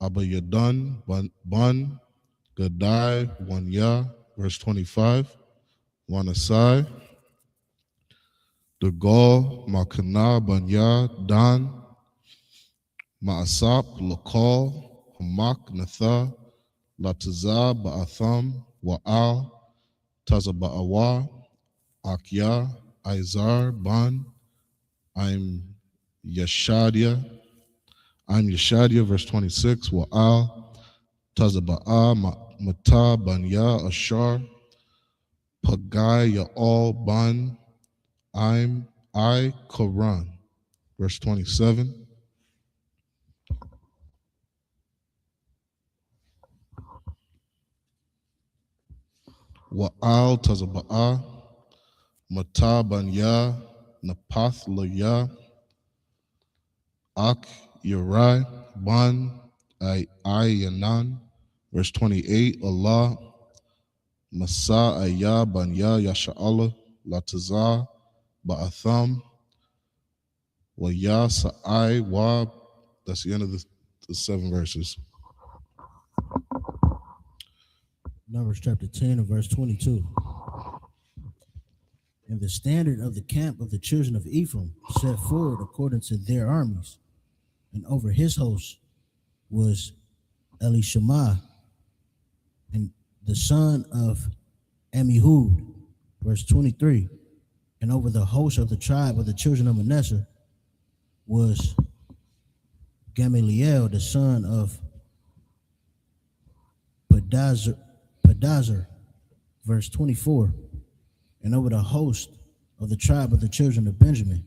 Abayadan Ban Gadai Wanya, verse 25. Wanasai Degal Makana Banya Dan Ma'asap Lakal Hamak Natha Lataza Ba'atham Wa'al Tazaba'awa Akya Izar Ban I'm Yeshadia, verse 26. Wa'al Tazaba'a Mata Banya Ashar Pagai Ya'al Ban I'm I Quran, verse 27. Wa'al Tazaba'a Mata Banya Napath Laya Ak Yarai Ban I Yanan, verse 28. Allah Masa Aya Banya Yasha'Allah Lataza Ba'atham Wa Ya Sa'ai Wa. That's the end of the 7 verses. Numbers chapter 10 and verse 22. And the standard of the camp of the children of Ephraim set forward according to their armies, and over his host was Elishama, and the son of Amihud, verse 23. And over the host of the tribe of the children of Manasseh was Gamaliel, the son of Pedazur, verse 24. And over the host of the tribe of the children of Benjamin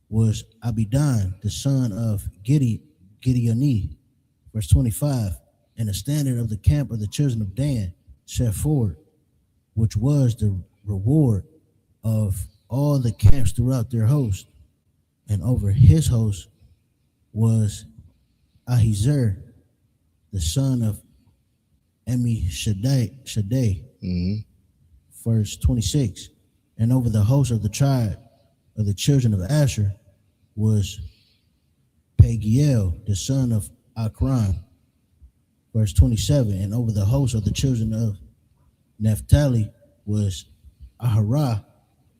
was Abidan, the son of Gideoni, verse 25. And the standard of the camp of the children of Dan set forward, which was the reward of all the camps throughout their host. And over his host was Ahiezer, the son of Shaddai, verse 26. And over the host of the tribe of the children of Asher was Pagiel, the son of Akran, verse 27. And over the host of the children of Naphtali was Aharah,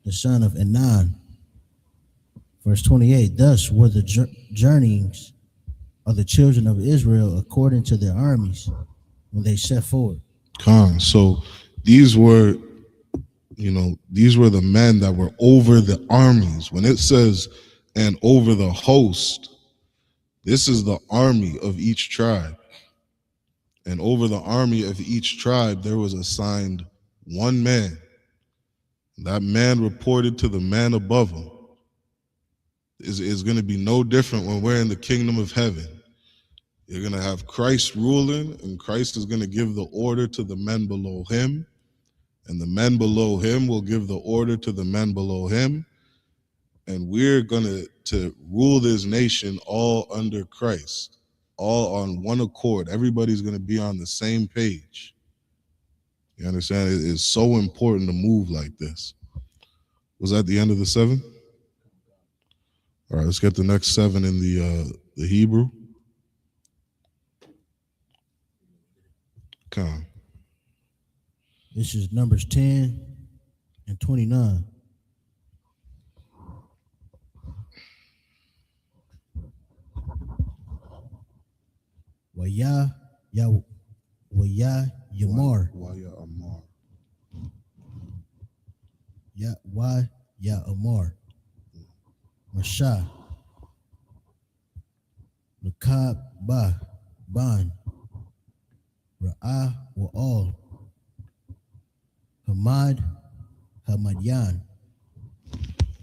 the son of Enan, verse 28. Thus were the journeyings of the children of Israel according to their armies when they set forward. So these were the men that were over the armies. When it says, and over the host, this is the army of each tribe. And over the army of each tribe, there was assigned one man. That man reported to the man above him. It's going to be no different when we're in the kingdom of heaven. You're going to have Christ ruling, and Christ is going to give the order to the men below him. And the men below him will give the order to the men below him. And we're going to rule this nation all under Christ, all on one accord. Everybody's going to be on the same page. You understand? It is so important to move like this. Was that the end of the 7? All right, let's get the next 7 in the Hebrew. Come on. This is Numbers 10 and 29. Waya Yamar. Waya Amar. Ya Amar. Masha. Lakab Ba Ban. Ra'ah Wa'al.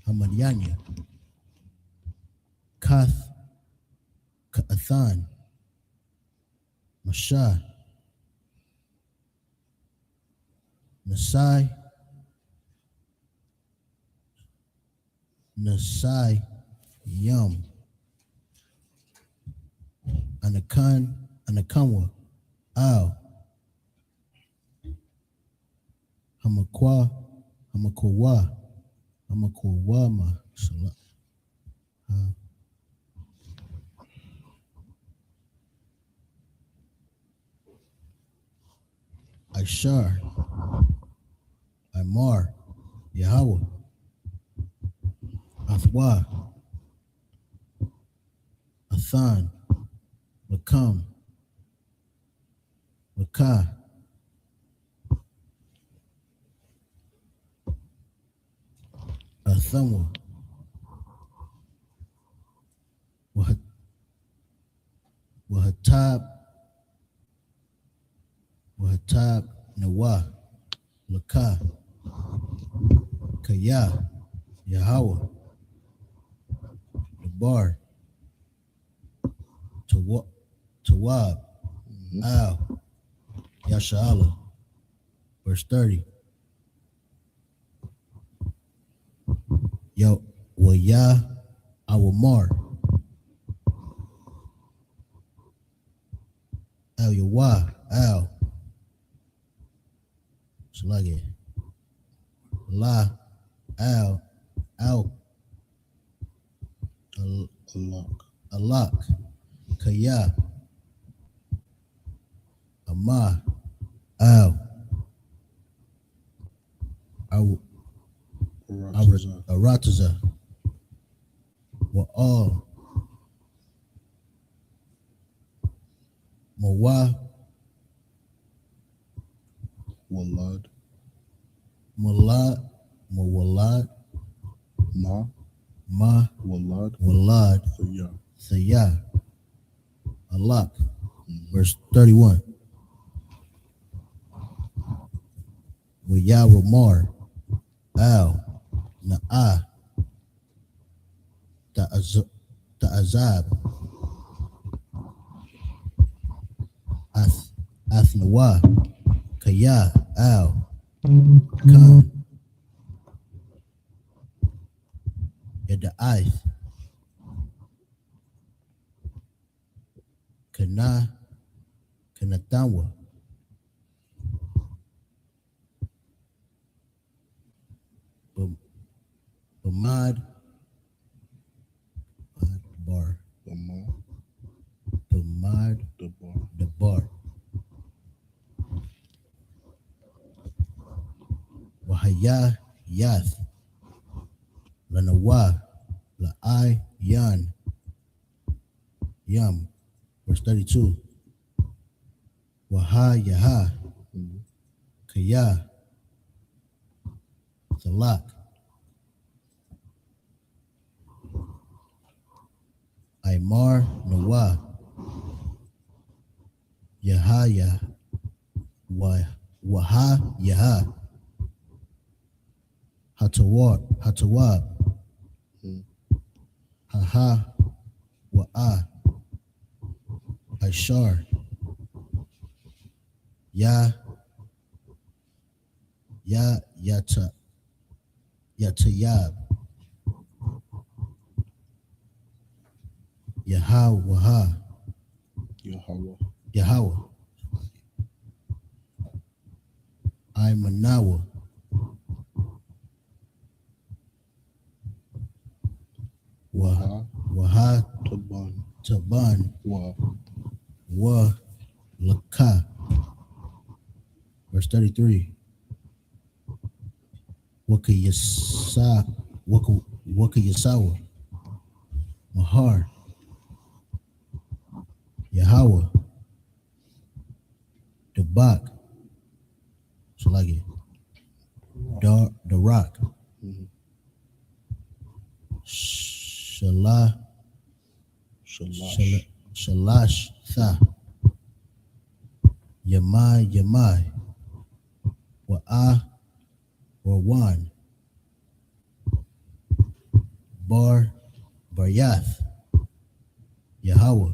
Hamadyanya. Kath Ka'athan. Masha. Nasai Nasai Yum Anakanwa Al Hamakwama Ishar Imar Yahweh Athwa Athan Lakam Lakah Athamwa Wahatab Nawa Lakah Kaya Yahweh Nabar Tawab Al Yasha'Allah. Verse 30. Yo Waya Awamar Al Yawa Al Salage La Al Alak Kaya Ama Al Arataza wa all Mawalad Walad Thaya Alak. Verse 31. Wayawamar Al Na'ah Ta'azab Athnawa Kaya Al Khan Yada'ath Kanatawa Bamad Bar Bamad Dabar Wahaya Yath Lanawa La'ai Yan Yam. Verse 32. Waha Yaha Kaya Salak Aymar Nawa Yahaya Waha Yaha Hatawab Haha Wa'a Ashar Yatayab Yahweh Imanawa Waha Taban Wa Laka. Verse 33. Wakayasawa Mahar Yahweh Dabak. So like it. The rock. Shalash Tha Yamai Wa'a Rawan Baryath Yahweh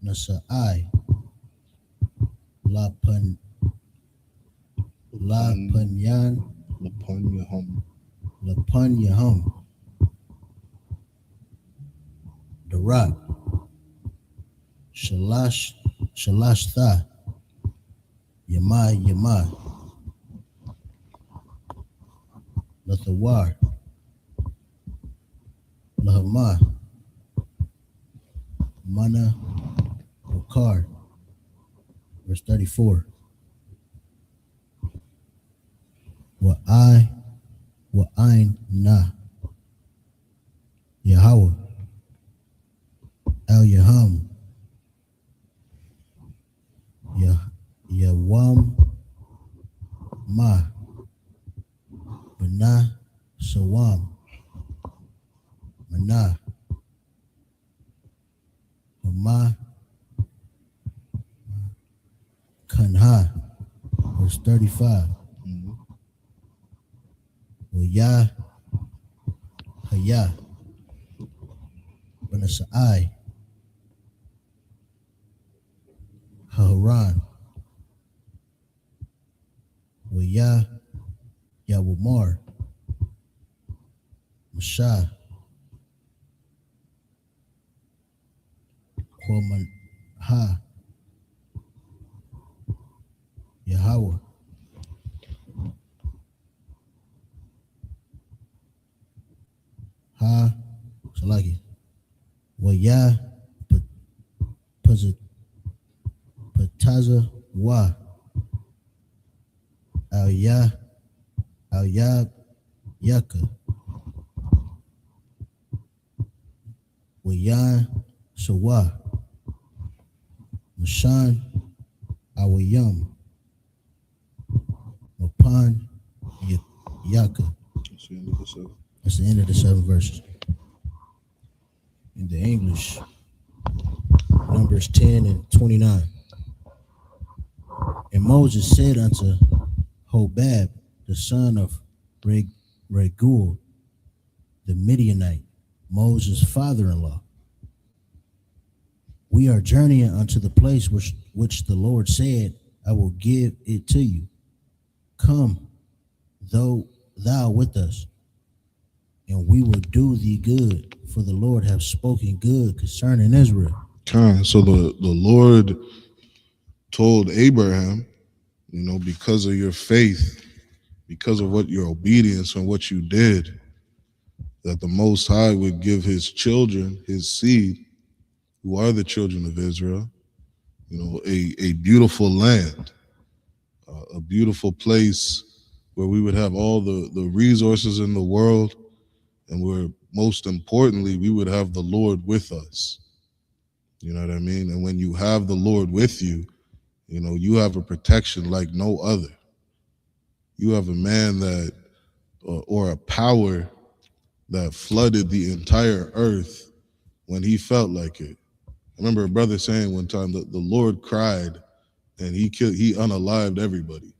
Nasa'ai La Panyan Shalashta, Yamai, Lathawar, Lahama, Mana, Wakar. Verse 34. Wa'ain na, Yahweh, Al Yaham, Yawam Ma, Bana Sawam, Mana, Hama, Kanha. Verse 35. Waya, Haya, Banasai, Haran, Waya, Yawamar, Masha, Kwaman Ha, Yahweh, Ha, Salaki, Waya, Pataza, Wa, Al Yab, Yaka, Wayan, Sawa, Mashan, Awayam, Mapan, Yaka. That's the end of the 7 verses. In the English, Numbers 10 and 29. And Moses said unto Hobab, the son of Reguel, the Midianite, Moses' father-in-law, we are journeying unto the place which the Lord said, I will give it to you. Come, thou with us, and we will do thee good, for the Lord hath spoken good concerning Israel. So the Lord told Abraham, because of your faith, because of what your obedience and what you did, that the Most High would give his children, his seed, who are the children of Israel, a beautiful land, a beautiful place where we would have all the resources in the world, and where most importantly, we would have the Lord with us. You know what I mean? And when you have the Lord with you, you have a protection like no other. You have a man that, or a power that flooded the entire earth when he felt like it. I remember a brother saying one time that the Lord cried and he unalived everybody.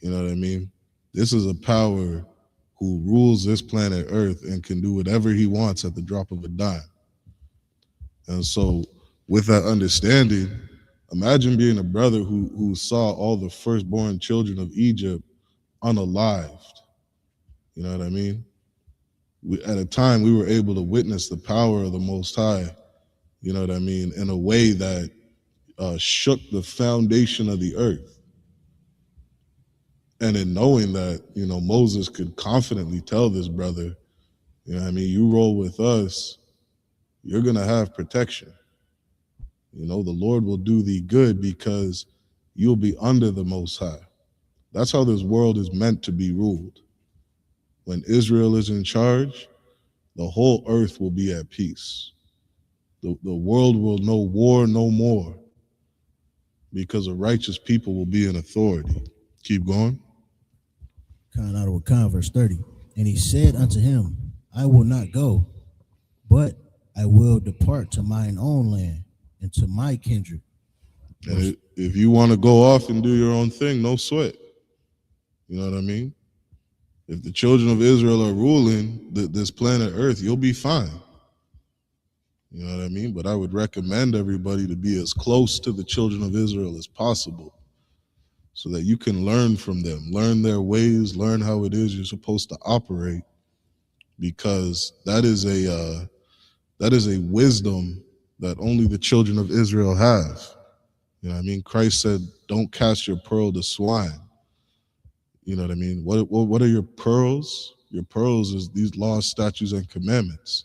You know what I mean? This is a power who rules this planet Earth and can do whatever he wants at the drop of a dime. And so with that understanding, imagine being a brother who saw all the firstborn children of Egypt unalived. You know what I mean? At a time, we were able to witness the power of the Most High, you know what I mean, in a way that shook the foundation of the earth. And in knowing that, Moses could confidently tell this brother, you know what I mean, you roll with us, you're going to have protection. The Lord will do thee good because you'll be under the Most High. That's how this world is meant to be ruled. When Israel is in charge, the whole earth will be at peace. The world will know war no more because a righteous people will be in authority. Keep going. Verse 30. And he said unto him, I will not go, but I will depart to mine own land and to my kindred. And if you want to go off and do your own thing, no sweat. You know what I mean? If the children of Israel are ruling this planet Earth, you'll be fine. You know what I mean? But I would recommend everybody to be as close to the children of Israel as possible so that you can learn from them, learn their ways, learn how it is you're supposed to operate, because that is a wisdom that only the children of Israel have. You know what I mean? Christ said, don't cast your pearl to swine. You know what I mean? What are your pearls? Your pearls is these laws, statutes, and commandments.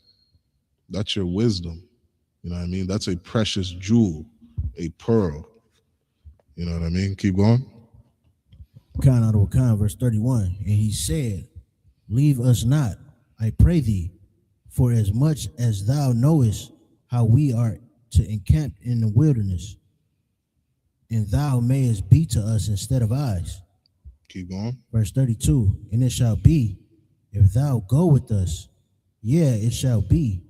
That's your wisdom. You know what I mean? That's a precious jewel, a pearl. You know what I mean? Keep going. Count out of Wakan, verse 31. And he said, leave us not, I pray thee, for as much as thou knowest how we are to encamp in the wilderness, and thou mayest be to us instead of eyes. Keep going. Verse 32. And it shall be, if thou go with us, it shall be,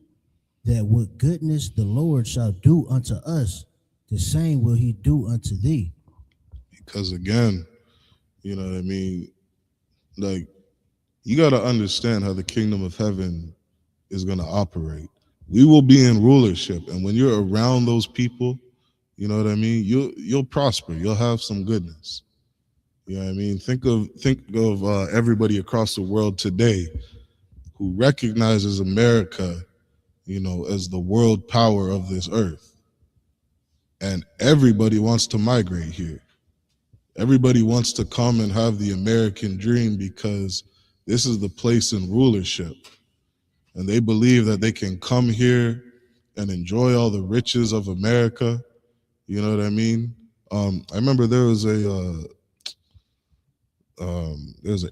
that what goodness the Lord shall do unto us, the same will he do unto thee. Because again, you know what I mean? Like, you got to understand how the kingdom of heaven is going to operate. We will be in rulership, and when you're around those people, you know what I mean, you'll prosper. You'll have some goodness. You know what I mean? Think of everybody across the world today who recognizes America, you know, as the world power of this earth, and everybody wants to migrate here. Everybody wants to come and have the American dream because this is the place in rulership. And they believe that they can come here and enjoy all the riches of America. You know what I mean? I remember there was an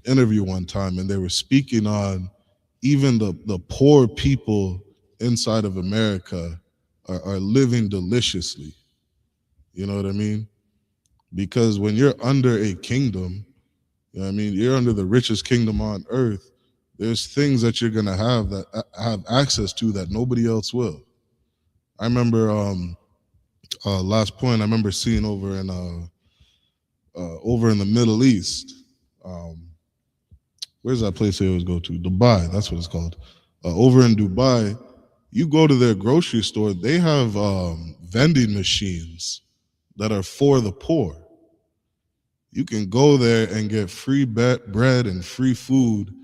interview one time, and they were speaking on even the poor people inside of America are living deliciously. You know what I mean? Because when you're under a kingdom, you know what I mean, you're under the richest kingdom on earth, there's things that you're going to have that have access to that nobody else will. I remember last point, I remember seeing over in the Middle East. Where's that place they always go to? Dubai, that's what it's called. Over in Dubai, you go to their grocery store, they have vending machines that are for the poor. You can go there and get free bread and free food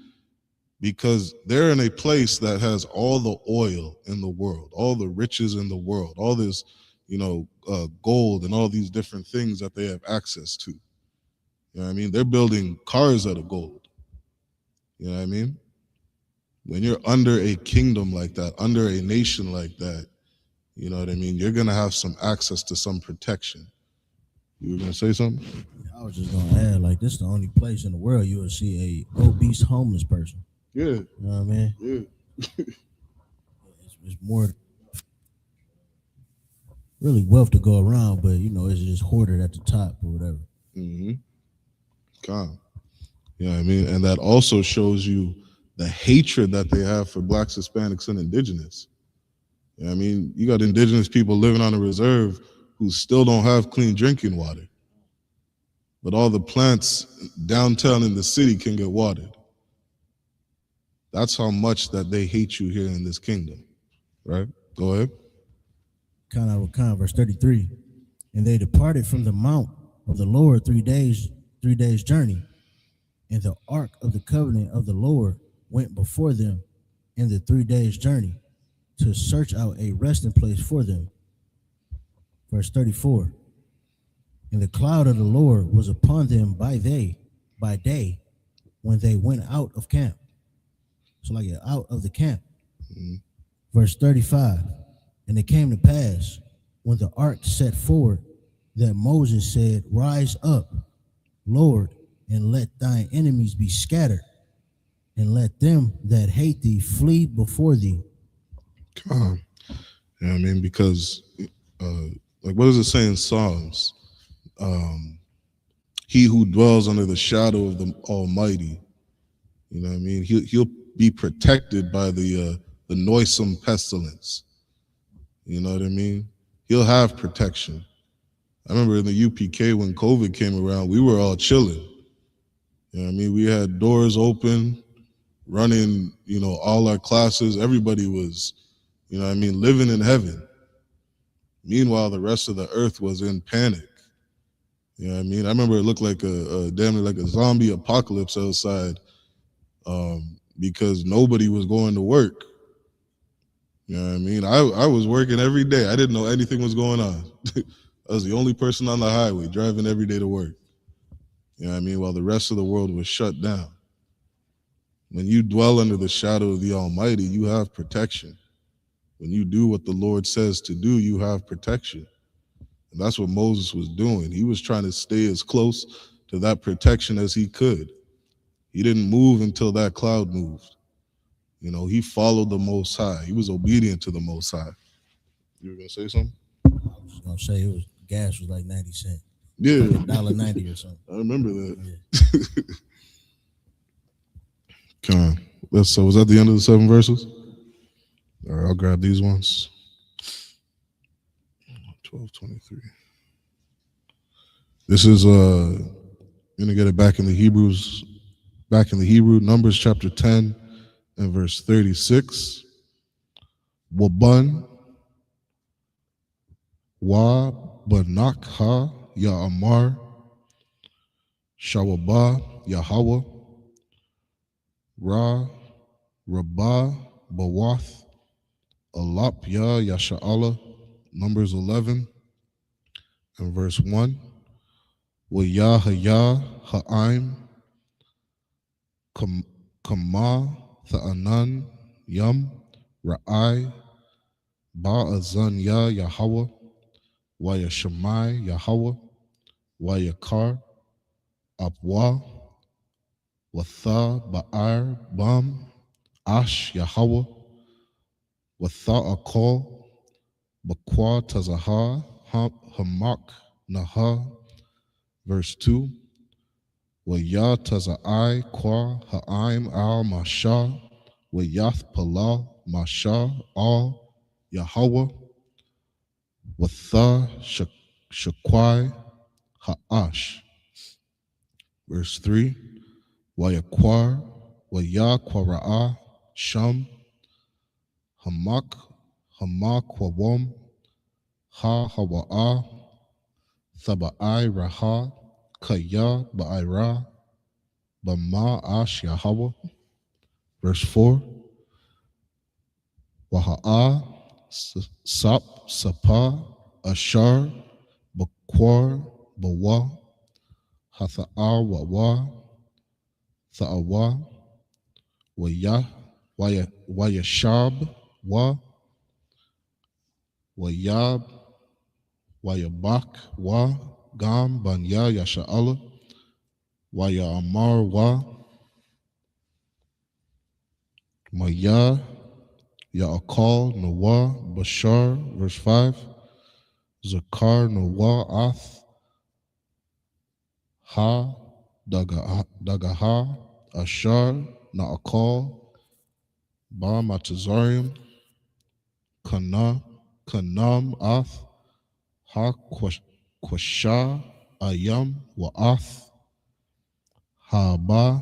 because they're in a place that has all the oil in the world, all the riches in the world, all this, you know, gold and all these different things that they have access to. You know what I mean? They're building cars out of gold. You know what I mean? When you're under a kingdom like that, under a nation like that, you know what I mean? You're going to have some access to some protection. You were going to say something? I was just going to add, like, this is the only place in the world you will see a obese homeless person. Yeah. You know what I mean? Yeah. it's more really wealth to go around, but, you know, it's just hoarded at the top or whatever. Mm-hmm. Calm. You know what I mean? And that also shows you the hatred that they have for blacks, Hispanics, and indigenous. You know what I mean? You got indigenous people living on a reserve who still don't have clean drinking water. But all the plants downtown in the city can get watered. That's how much that they hate you here in this kingdom, right? Go ahead. Count out of verse 33. And they departed from the mount of the Lord 3 days journey. And the ark of the covenant of the Lord went before them in the 3 days journey to search out a resting place for them. Verse 34. And the cloud of the Lord was upon them by day when they went out of camp. So like out of the camp. Mm-hmm. Verse 35. And it came to pass when the ark set forward that Moses said, rise up, Lord, and let thine enemies be scattered, and let them that hate thee flee before thee. You know what I mean? Because like what does it say in Psalms? He who dwells under the shadow of the Almighty, you know what I mean? He'll be protected by the noisome pestilence. You know what I mean? He'll have protection. I remember in the UPK when COVID came around, we were all chilling. You know what I mean? We had doors open, running, you know, all our classes. Everybody was, you know what I mean, living in heaven. Meanwhile, the rest of the earth was in panic. You know what I mean? I remember it looked like a damn near like a zombie apocalypse outside because nobody was going to work. You know what I mean? I was working every day. I didn't know anything was going on. I was the only person on the highway driving every day to work. You know what I mean? While the rest of the world was shut down. When you dwell under the shadow of the Almighty, you have protection. When you do what the Lord says to do, you have protection. And that's what Moses was doing. He was trying to stay as close to that protection as he could. He didn't move until that cloud moved. You know, he followed the Most High. He was obedient to the Most High. You were gonna say something? I was gonna say gas was like 90 cents. Yeah, like $1.90 or something. I remember that. Yeah. Come on. So was that the end of the 7 verses? All right, I'll grab these ones. 12:23. This is gonna get it back in the Hebrew, Numbers chapter 10 and verse 36. Waban wa banak ha ya amar shawaba Yahweh ra rabah bawath alap ya yasha'ala. Numbers 11 and verse 1. Wa ya ha'im kama tha'anan yam ra'ai ba'azan ya Yahweh wa yashamai Yahweh wa yakar abwa wa tha ba'ar bam ash Yahweh wa tha akol bakwa tazaha hamak naha. Verse 2. Wa ya taza'ai kwa ha'im al masha wa yath pala masha al Yahweh wa tha shakwai ha'ash. Verse 3. Wa yakwar wa ya kwara'a sham hamak wawom ha hawa'a thaba'ai raha kaya ba'ira bama ash Yahweh. Verse 4. Waha'a sap sapa ashar bakwar bawa hatha'a wawa tha'awa wayashab wa wayab wayabak wa gam banya yasha'ala waya amar wa maya ya'akal nawa bashar. Verse 5. Zakar nawa ath ha dagaha ashar na'akal ba matazarim kanam ath ha kwasha ayam wa ath ha ba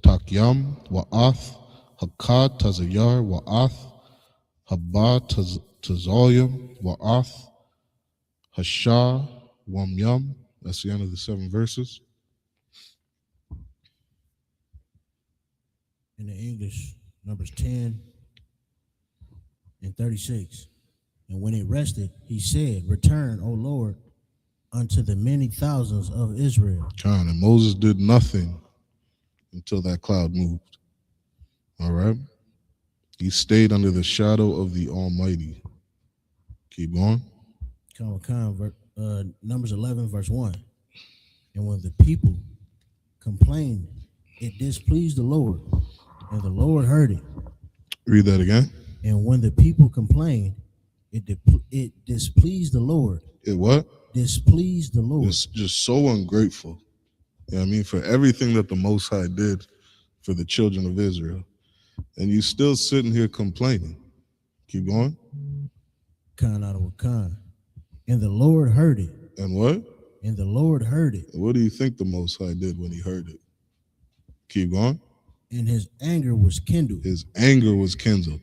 takyam wa ath hakad tazayar wa ath haba tazoyam wa ath hasha wamyam. That's the end of the 7 verses. In the English, Numbers 10 and 36. And when it rested, he said, Return, O Lord, unto the many thousands of Israel. John, and Moses did nothing until that cloud moved. All right? He stayed under the shadow of the Almighty. Keep going. Numbers 11, verse 1. And when the people complained, it displeased the Lord, and the Lord heard it. Read that again. And when the people complained, it displeased the Lord. It what? Displeased the Lord. It's just so ungrateful. You know what I mean? For everything that the Most High did for the children of Israel. And you still sitting here complaining. Keep going. Khan out of Khan. And the Lord heard it. And what? And the Lord heard it. What do you think the Most High did when he heard it? Keep going. And his anger was kindled. His anger was kindled.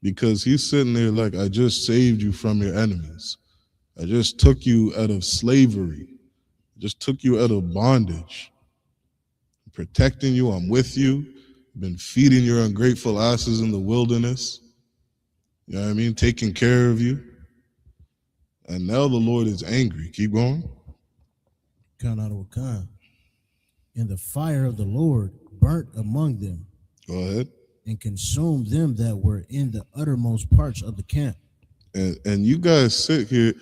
Because he's sitting there like, I just saved you from your enemies. I just took you out of slavery. I just took you out of bondage. I'm protecting you. I'm with you. been feeding your ungrateful asses in the wilderness. You know what I mean? Taking care of you. And now the Lord is angry. Keep going. And the fire of the Lord burnt among them. Go ahead. And consumed them that were in the uttermost parts of the camp. And you guys sit here,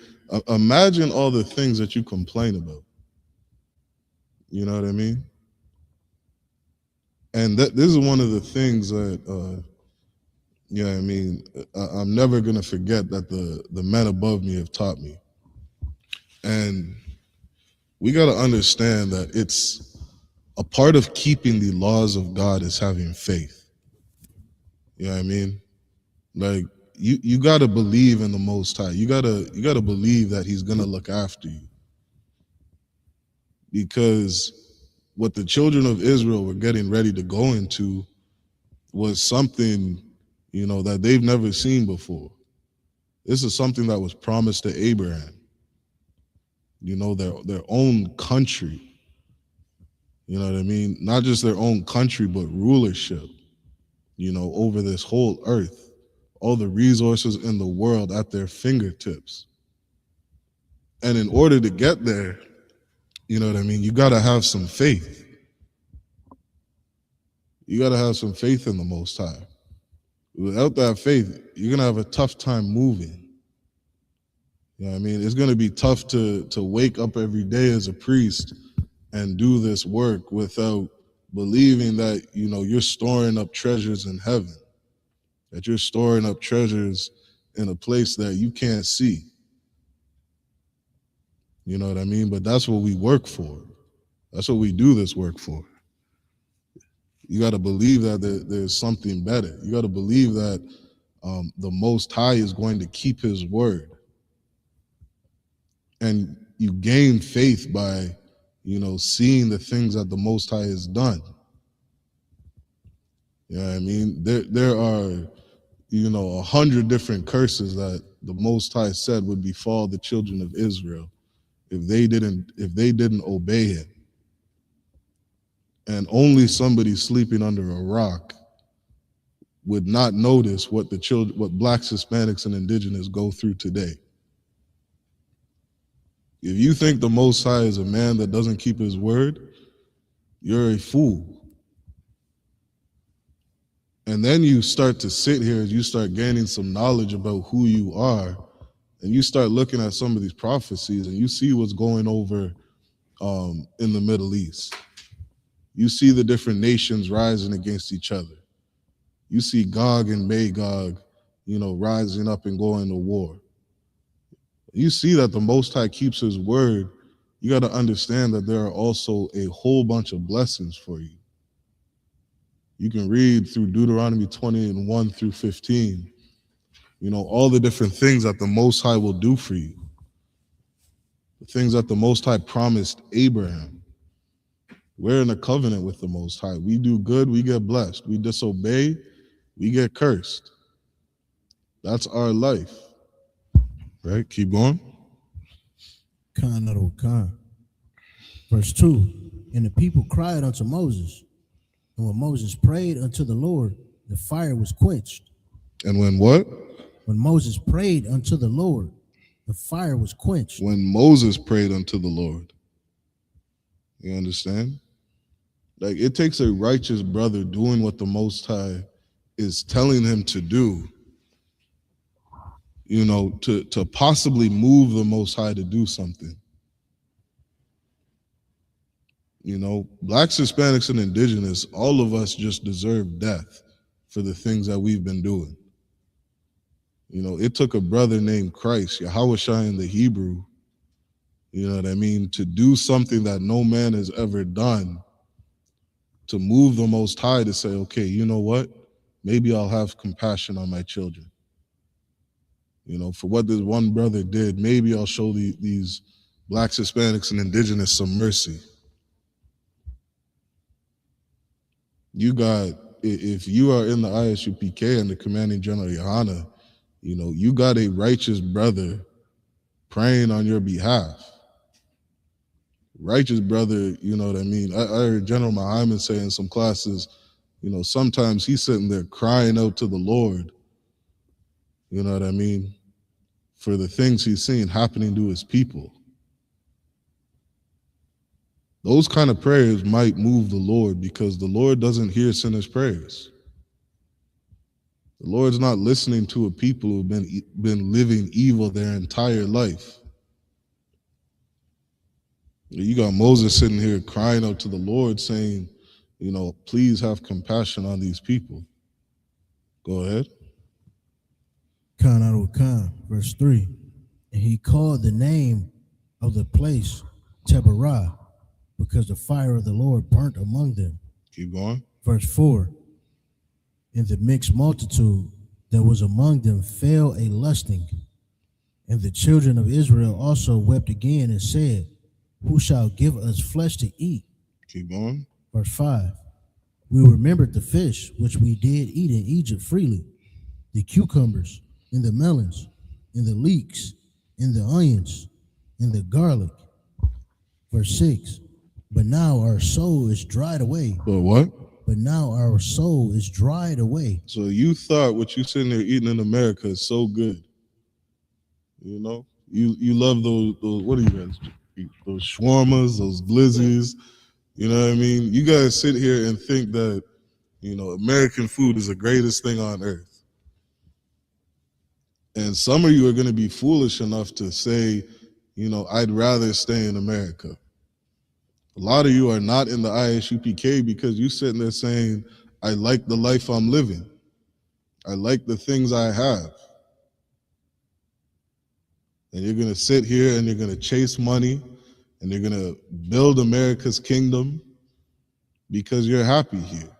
imagine all the things that you complain about. You know what I mean? And this is one of the things that, you know what I mean, I'm never going to forget that the men above me have taught me. And we got to understand that it's a part of keeping the laws of God is having faith. You know what I mean? Like, you got to believe in the Most High. You got to believe that he's going to look after you. Because what the children of Israel were getting ready to go into was something, you know, that they've never seen before. This is something that was promised to Abraham. You know, their own country. You know what I mean? Not just their own country, but rulership, you know, over this whole earth. All the resources in the world at their fingertips. And in order to get there, you know what I mean, you got to have some faith. You got to have some faith in the Most High. Without that faith, you're going to have a tough time moving. You know what I mean? It's going to be tough to wake up every day as a priest and do this work without believing that, you know, you're storing up treasures in heaven, that you're storing up treasures in a place that you can't see. You know what I mean? But that's what we work for. That's what we do this work for. You got to believe that there's something better. You got to believe that the Most High is going to keep his word. And you gain faith by, you know, seeing the things that the Most High has done. You know what I mean? There are, you know, 100 different curses that the Most High said would befall the children of Israel if they didn't obey him. And only somebody sleeping under a rock would not notice what blacks, Hispanics, and indigenous go through today. If you think the Most High is a man that doesn't keep his word, you're a fool. And then you start to sit here and you start gaining some knowledge about who you are, and you start looking at some of these prophecies and you see what's going over in the Middle East. You see the different nations rising against each other. You see Gog and Magog, you know, rising up and going to war. You see that the Most High keeps his word. You got to understand that there are also a whole bunch of blessings for you. You can read through Deuteronomy 20 and 1 through 15, you know, all the different things that the Most High will do for you. The things that the Most High promised Abraham. We're in a covenant with the Most High. We do good, we get blessed. We disobey, we get cursed. That's our life. Right? Keep going. Verse 2, and the people cried unto Moses, and when Moses prayed unto the Lord, the fire was quenched. And when what? When Moses prayed unto the Lord, the fire was quenched. When Moses prayed unto the Lord. You understand? Like, it takes a righteous brother doing what the Most High is telling him to do, you know, to possibly move the Most High to do something. You know, blacks, Hispanics, and indigenous, all of us just deserve death for the things that we've been doing. You know, it took a brother named Christ, Yahushua in the Hebrew, you know what I mean, to do something that no man has ever done, to move the Most High to say, okay, you know what? Maybe I'll have compassion on my children. You know, for what this one brother did, maybe I'll show these blacks, Hispanics, and indigenous some mercy. You got, if you are in the ISUPK and the commanding general Yohana, you know, you got a righteous brother praying on your behalf. Righteous brother, you know what I mean? I heard General Muhammad say in some classes, sometimes he's sitting there crying out to the Lord, you know what I mean, for the things he's seeing happening to his people. Those kind of prayers might move the Lord, because the Lord doesn't hear sinners' prayers. The Lord's not listening to a people who've been living evil their entire life. You got Moses sitting here crying out to the Lord saying, please have compassion on these people. Go ahead. Khan out of Khan, verse 3. And he called the name of the place Tebarah, because the fire of the Lord burnt among them. Keep going. Verse 4. And the mixed multitude that was among them fell a lusting. And the children of Israel also wept again and said, who shall give us flesh to eat? Keep going. Verse 5. We remembered the fish which we did eat in Egypt freely, the cucumbers, and the melons, and the leeks, and the onions, and the garlic. Verse 6. But now our soul is dried away. But what? But now our soul is dried away. So you thought what you sitting there eating in America is so good. You love those what do you guys eat? Those shawarmas, those glizzies. You know what I mean? You guys sit here and think that, American food is the greatest thing on earth. And some of you are going to be foolish enough to say, I'd rather stay in America. A lot of you are not in the ISUPK because you're sitting there saying, I like the life I'm living. I like the things I have. And you're going to sit here and you're going to chase money and you're going to build America's kingdom because you're happy here.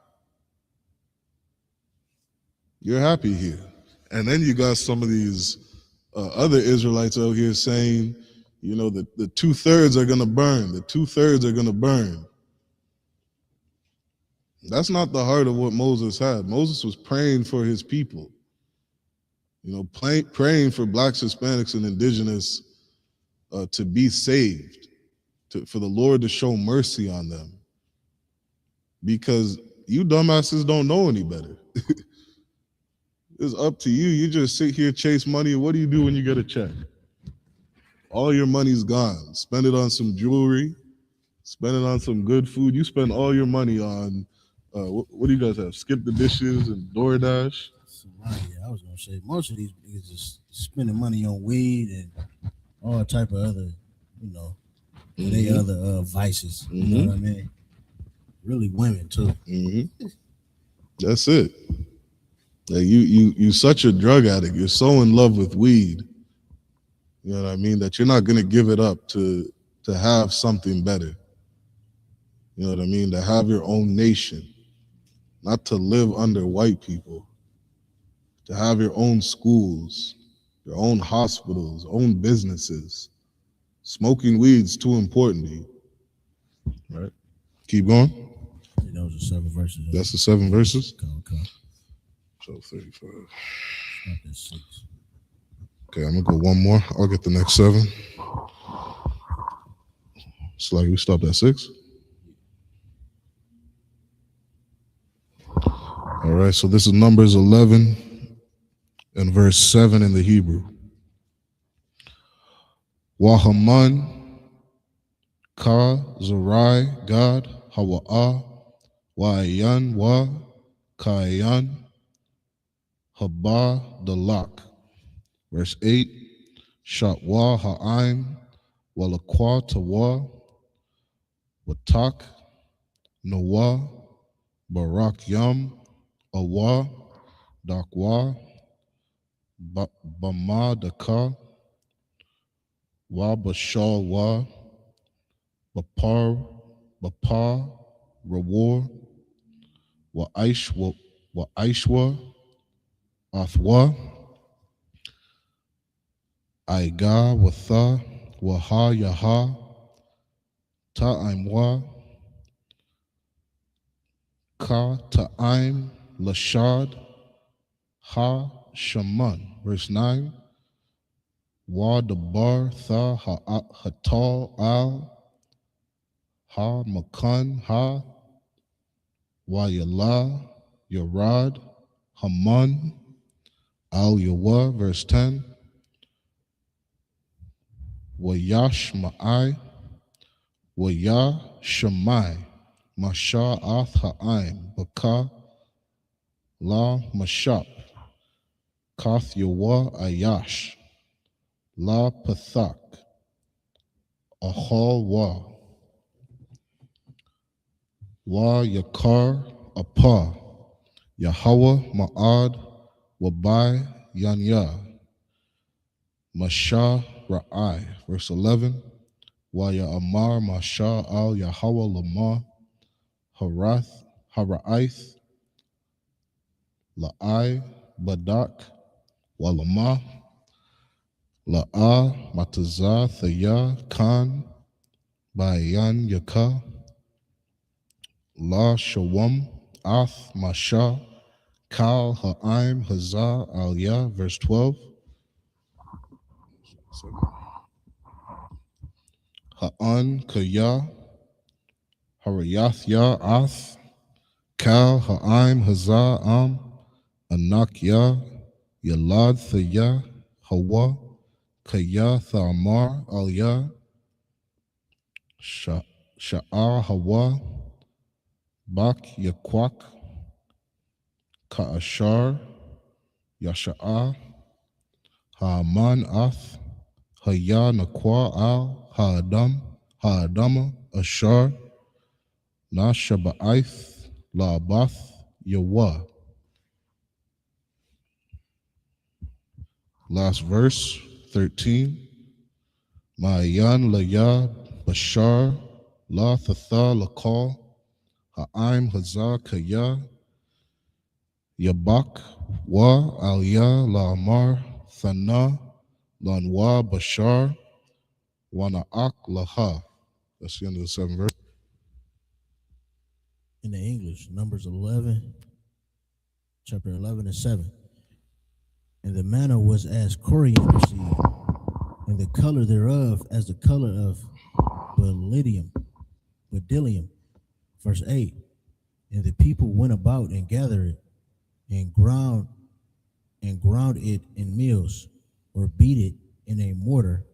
You're happy here. And then you got some of these other Israelites out here saying, the 2/3 are going to burn. The 2/3 are going to burn. That's not the heart of what Moses had. Moses was praying for his people. Praying for blacks, Hispanics, and indigenous to be saved, for the Lord to show mercy on them. Because you dumbasses don't know any better. It's up to you. You just sit here, chase money. What do you do when you get a check? All your money's gone. Spend it on some jewelry. Spend it on some good food. You spend all your money on, what do you guys have? Skip the dishes and DoorDash? Yeah, I was going to say, most of these niggas just spending money on weed and all type of other, they other vices. You know what I mean? Really women, too. That's it. Like you such a drug addict. You're so in love with weed, you know what I mean, that you're not going to give it up to have something better. You know what I mean? To have your own nation, not to live under white people. To have your own schools, your own hospitals, own businesses. Smoking weed's too important to you. Right? Keep going. Yeah, those are 7 verses. That's the 7 verses? Okay. So 35. Not that 6. Okay, I'm gonna go one more. I'll get the next 7. It's like we stopped at 6. All right, so this is Numbers 11 and verse 7 in the Hebrew. Wahaman, Ka, Zerai, Gad, Hawa'ah, Wa'ayan, Wa, Ka'ayan, Haba, Dalak. Verse 8, Shatwa, Ha'aim, Walakwa, Tawa, Watak, Noah, Barak Yam, Awa, Dakwa, Bama Daka, Wa Bashal Wa, Bapar, Rawar, Wa Aishwa, Athwa, Aiga, Watha, Waha Yaha, Ta'imwa, Ka Ta'im, Lashad, Ha Shaman. Verse 9. Wa Dabar Tha Hatal Al Ha Makan Ha Wa Yala, Yarad, Haman, Al Yawa, verse 10. Wa Yash Ma'ai, Wa Ya Shemai, Masha Ath Ha'im, Baka, La Mashap, Kath Yawa Ayash, La Pathak, Ahal Wa Yakar Apa, Yahweh Ma'ad, Wabai Yanya, Masha Ra'ai, verse 11. Wa Amar Masha Al Yahweh Lama, Hara'ith, La'ai Badak, Walama, La'a Matazah Thaya Khan, Bayan Yaka, La Shawam, Ath Masha, Kal Ha'im Hazah Al verse 12. Ha'an Kaya, Harayath Ath, Kal Ha'im Hazah Anak Yalad Thaya, Hawa, Kaya Thamar Al Sha'ar Hawa, Bak Yakwak, Ka'ashar, Yasha'ah, Ha'aman Ath, Haya Nakwa Al, Ha'adama, Ashar, Nashaba'ith, La'abath, Yawa. Last verse, 13. Ma'ayan Laya, Bashar, La Thatha Lakal, Ha'im Hazah Kaya, Yabak, Wa Aliyah La'amar, Thana, Lanwa Bashar, Wana'ak Laha. That's the end of the 7th verse. In the English, Numbers 11, chapter 11 and 7. And the manna was as coriander seed, and the color thereof as the color of bdellium. Verse 8. And the people went about and gathered it, and ground it in mills, or beat it in a mortar,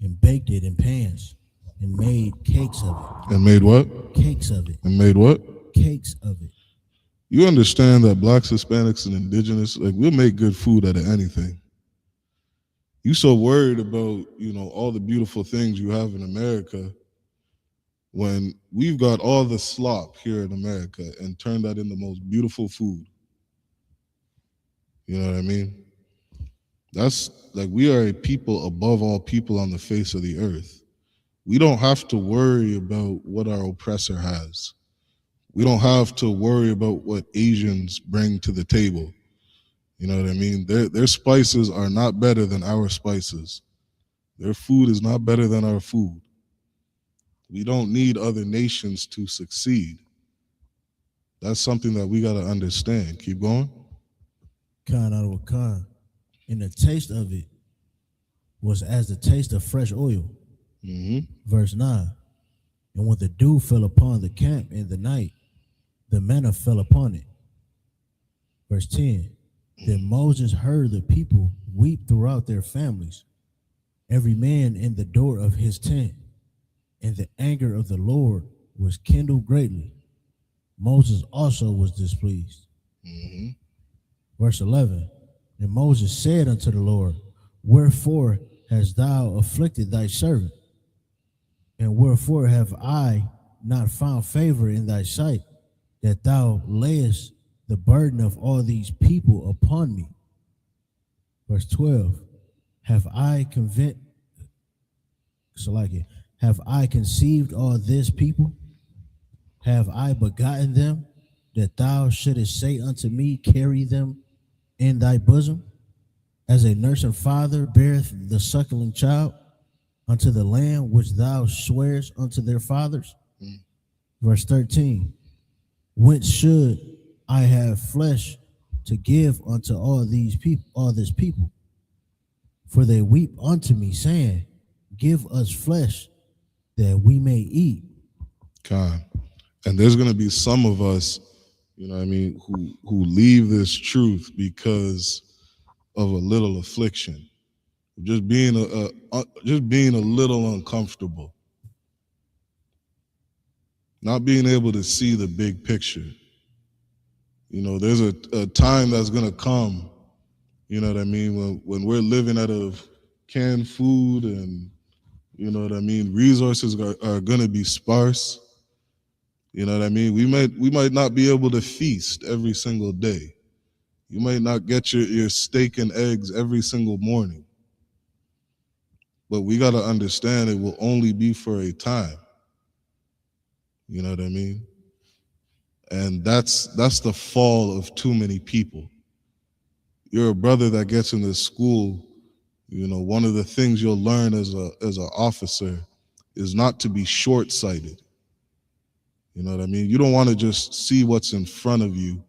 and baked it in pans, and made cakes of it. And made what? Cakes of it. And made what? Cakes of it. You understand that blacks, Hispanics, and indigenous, like, we'll make good food out of anything. You so worried about, all the beautiful things you have in America, when we've got all the slop here in America and turned that into the most beautiful food. You know what I mean? That's like, we are a people above all people on the face of the earth. We don't have to worry about what our oppressor has. We don't have to worry about what Asians bring to the table. You know what I mean? Their spices are not better than our spices. Their food is not better than our food. We don't need other nations to succeed. That's something that we got to understand. Keep going. Khan out of Khan. And the taste of it was as the taste of fresh oil. Mm-hmm. Verse 9. And when the dew fell upon the camp in the night, the manna fell upon it. Verse 10. Then Moses heard the people weep throughout their families, every man in the door of his tent, and the anger of the Lord was kindled greatly. Moses also was displeased. Mm-hmm. Verse 11. And Moses said unto the Lord, wherefore hast thou afflicted thy servant? And wherefore have I not found favor in thy sight, that thou layest the burden of all these people upon me? Verse 12. Have I conceived all this people? Have I begotten them, that thou shouldest say unto me, carry them in thy bosom, as a nursing father beareth the suckling child, unto the land which thou swearest unto their fathers? Verse 13. Whence should I have flesh to give unto all this people? For they weep unto me, saying, give us flesh that we may eat. God. And there's going to be some of us you know what I mean, who leave this truth because of a little affliction, just being just being a little uncomfortable, not being able to see the big picture. You know, there's a time that's gonna come, you know what I mean, when we're living out of canned food and, you know what I mean, resources are gonna be sparse. You know what I mean? We might not be able to feast every single day. You might not get your steak and eggs every single morning. But we got to understand it will only be for a time. You know what I mean? And that's the fall of too many people. You're a brother that gets into school, you know, one of the things you'll learn as an officer is not to be short-sighted. You know what I mean? You don't want to just see what's in front of you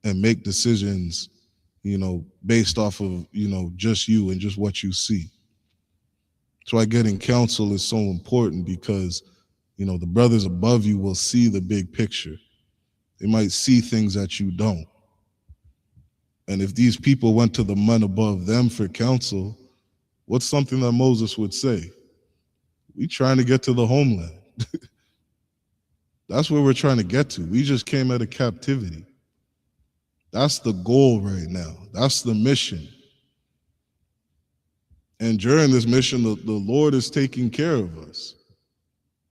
and make decisions, you know, based off of, you know, just you and just what you see. That's why getting counsel is so important, because, you know, the brothers above you will see the big picture. They might see things that you don't. And if these people went to the men above them for counsel, what's something that Moses would say? We trying to get to the homeland. That's where we're trying to get to. We just came out of captivity. That's the goal right now. That's the mission. And during this mission, the Lord is taking care of us.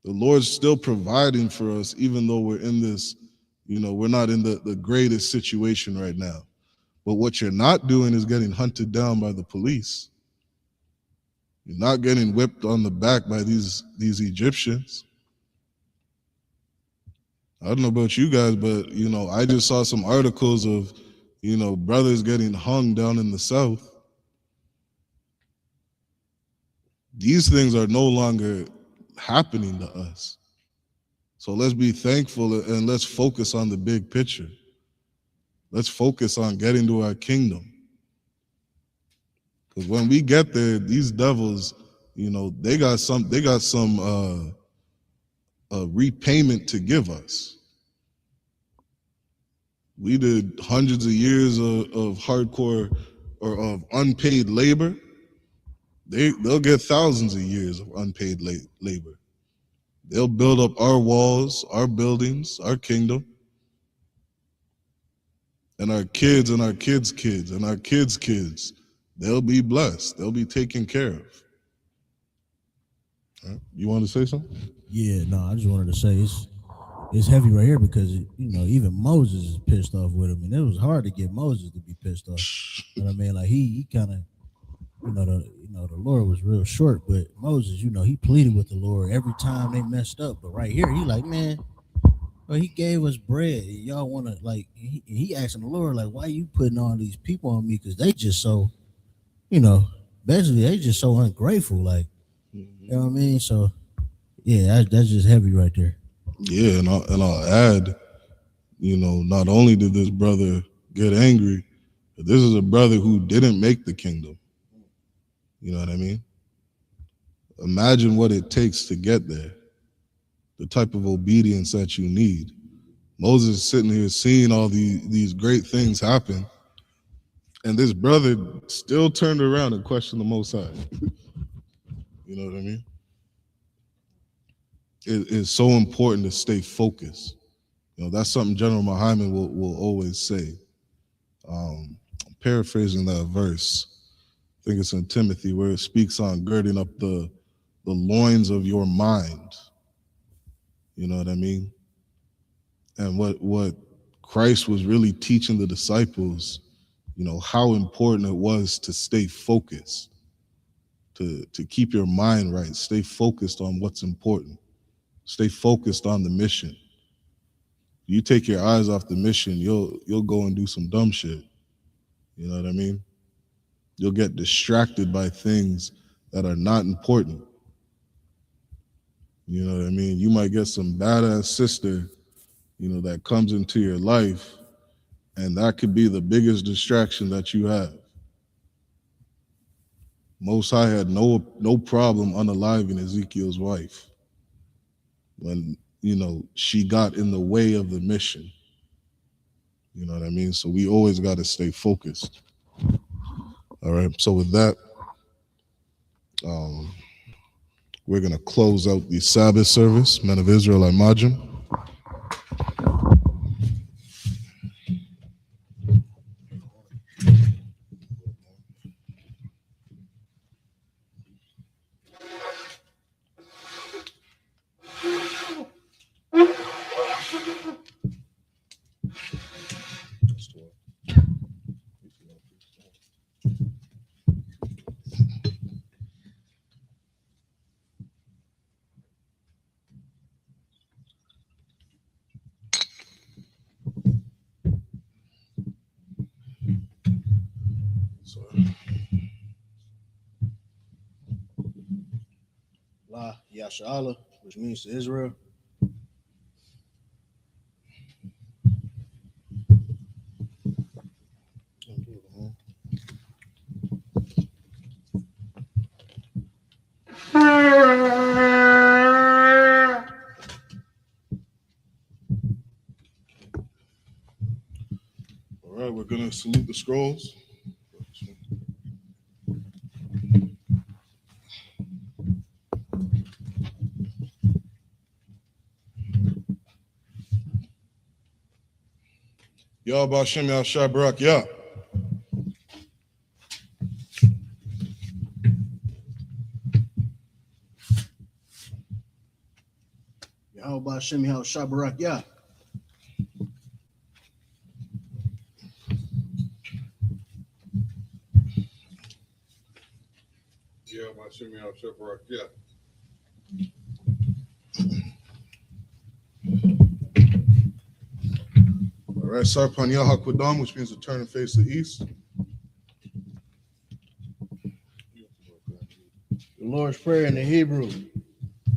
The Lord's still providing for us, even though we're in this, you know, we're not in the greatest situation right now. But what you're not doing is getting hunted down by the police. You're not getting whipped on the back by these Egyptians. I don't know about you guys, but, you know, I just saw some articles of, you know, brothers getting hung down in the South. These things are no longer happening to us. So let's be thankful and let's focus on the big picture. Let's focus on getting to our kingdom. Because when we get there, these devils, you know, they got some repayment to give us. We did hundreds of years of hardcore or of unpaid labor. They'll get thousands of years of unpaid labor. They'll build up our walls, our buildings, our kingdom. And our kids and our kids' kids and our kids' kids, they'll be blessed. They'll be taken care of. Right. You want to say something? Yeah, no, I just wanted to say it's heavy right here, because, you know, even Moses is pissed off with him, and it was hard to get Moses to be pissed off. You know what I mean? Like he kind of, the Lord was real short, but Moses, you know, he pleaded with the Lord every time they messed up. But right here, he like, man, well, he gave us bread. And y'all want to, like, he asking the Lord, like, why you putting all these people on me? Because they just so, you know, basically they just so ungrateful. Like, you know what I mean? So, yeah, that's just heavy right there. Yeah, and I'll add, you know, not only did this brother get angry, but this is a brother who didn't make the kingdom. You know what I mean? Imagine what it takes to get there, the type of obedience that you need. Moses is sitting here seeing all these great things happen, and this brother still turned around and questioned the Most High. You know what I mean? It's so important to stay focused. You know, that's something General Muhammad will always say. I'm paraphrasing that verse. I think it's in Timothy, where it speaks on girding up the loins of your mind. You know what I mean? And what Christ was really teaching the disciples, you know, how important it was to stay focused, to keep your mind right, stay focused on what's important, stay focused on the mission. You take your eyes off the mission, you'll go and do some dumb shit. You know what I mean? You'll get distracted by things that are not important. You know what I mean? You might get some badass sister, you know, that comes into your life, and that could be the biggest distraction that you have. Most High had no problem unaliving Ezekiel's wife when, you know, she got in the way of the mission. You know what I mean? So we always got to stay focused. All right. So with that, we're going to close out the Sabbath service. Men of Israel, I imagine. La Yasha'Allah, which means to Israel. All right, we're going to salute the scrolls. Yah B'Hashem Yahshua Barak Yah. Yahweh B'Hashem Yahshua Barak Yah. Yah B'Hashem Yahshua Barak Yah. All right, Sarpan Yah HaKodam, which means to turn and face the east. The Lord's Prayer in the Hebrew.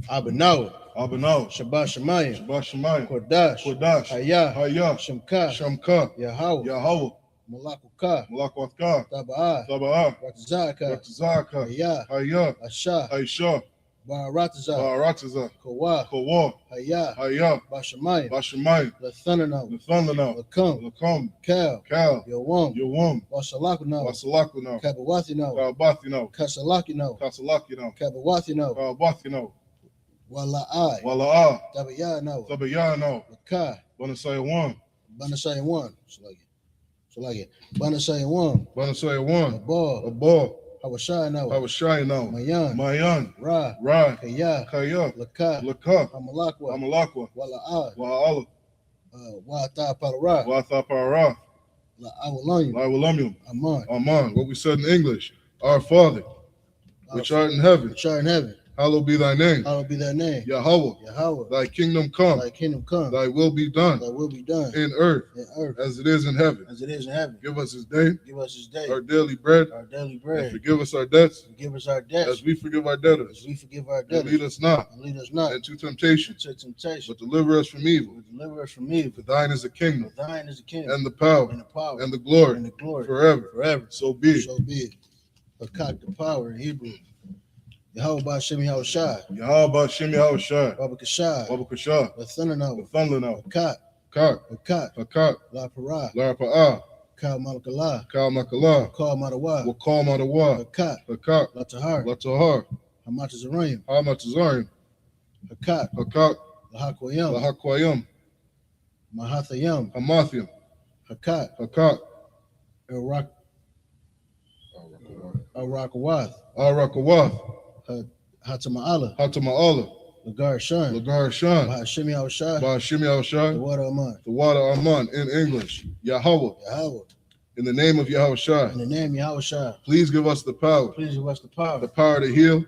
Abanaw. Shabbat Shemayim. Kodash. Hayah. Shemka. Yahweh. Malakuka. Taba'ah. Ratazaka. Hayah. Asha. Barataza. Kawa. Hayah. Bashamayim. Lathanano. Lakum. Cal. Yawam. Wasalakano. Kabawathino. Kasalakino. Kabawathino. Wala'ai. Tabayano. Lakai. Banasaya 1. Banasaya 1. Abba. Hawashayano. Mayan. Ra. Kaya. Laka. Amalakwa. Wala'ai. Wa'ata Parara. La'awalamyum. Aman. What we said in English. Our Father, which art in heaven. Hallowed be thy name. Yahweh. Thy kingdom come. Thy will be done. In earth. As it is in heaven. Give us this day. Our daily bread. And forgive us our debts. As we forgive our debtors. And lead us not. Into temptation. But deliver us from evil. For thine is the kingdom. And the power. And the glory. Forever. So be it. Hakak, the power in Hebrew. Yahweh B'Hashem Yahushai. Baba Kashai. Lathanano. Hakat. La Parah. Kal Malakala. Kal Madawa. Hakat. La Tahar. Hamatazarayim. Hakat. La Hakwayam. Mahathayam. Hakat. Al-Rakawath. Hatama'ala. Lagar Shan. B'Hashem Yahushai. The water Aman. In English. Yahweh. In the name of Yahushai. Please give us the power. The power to heal.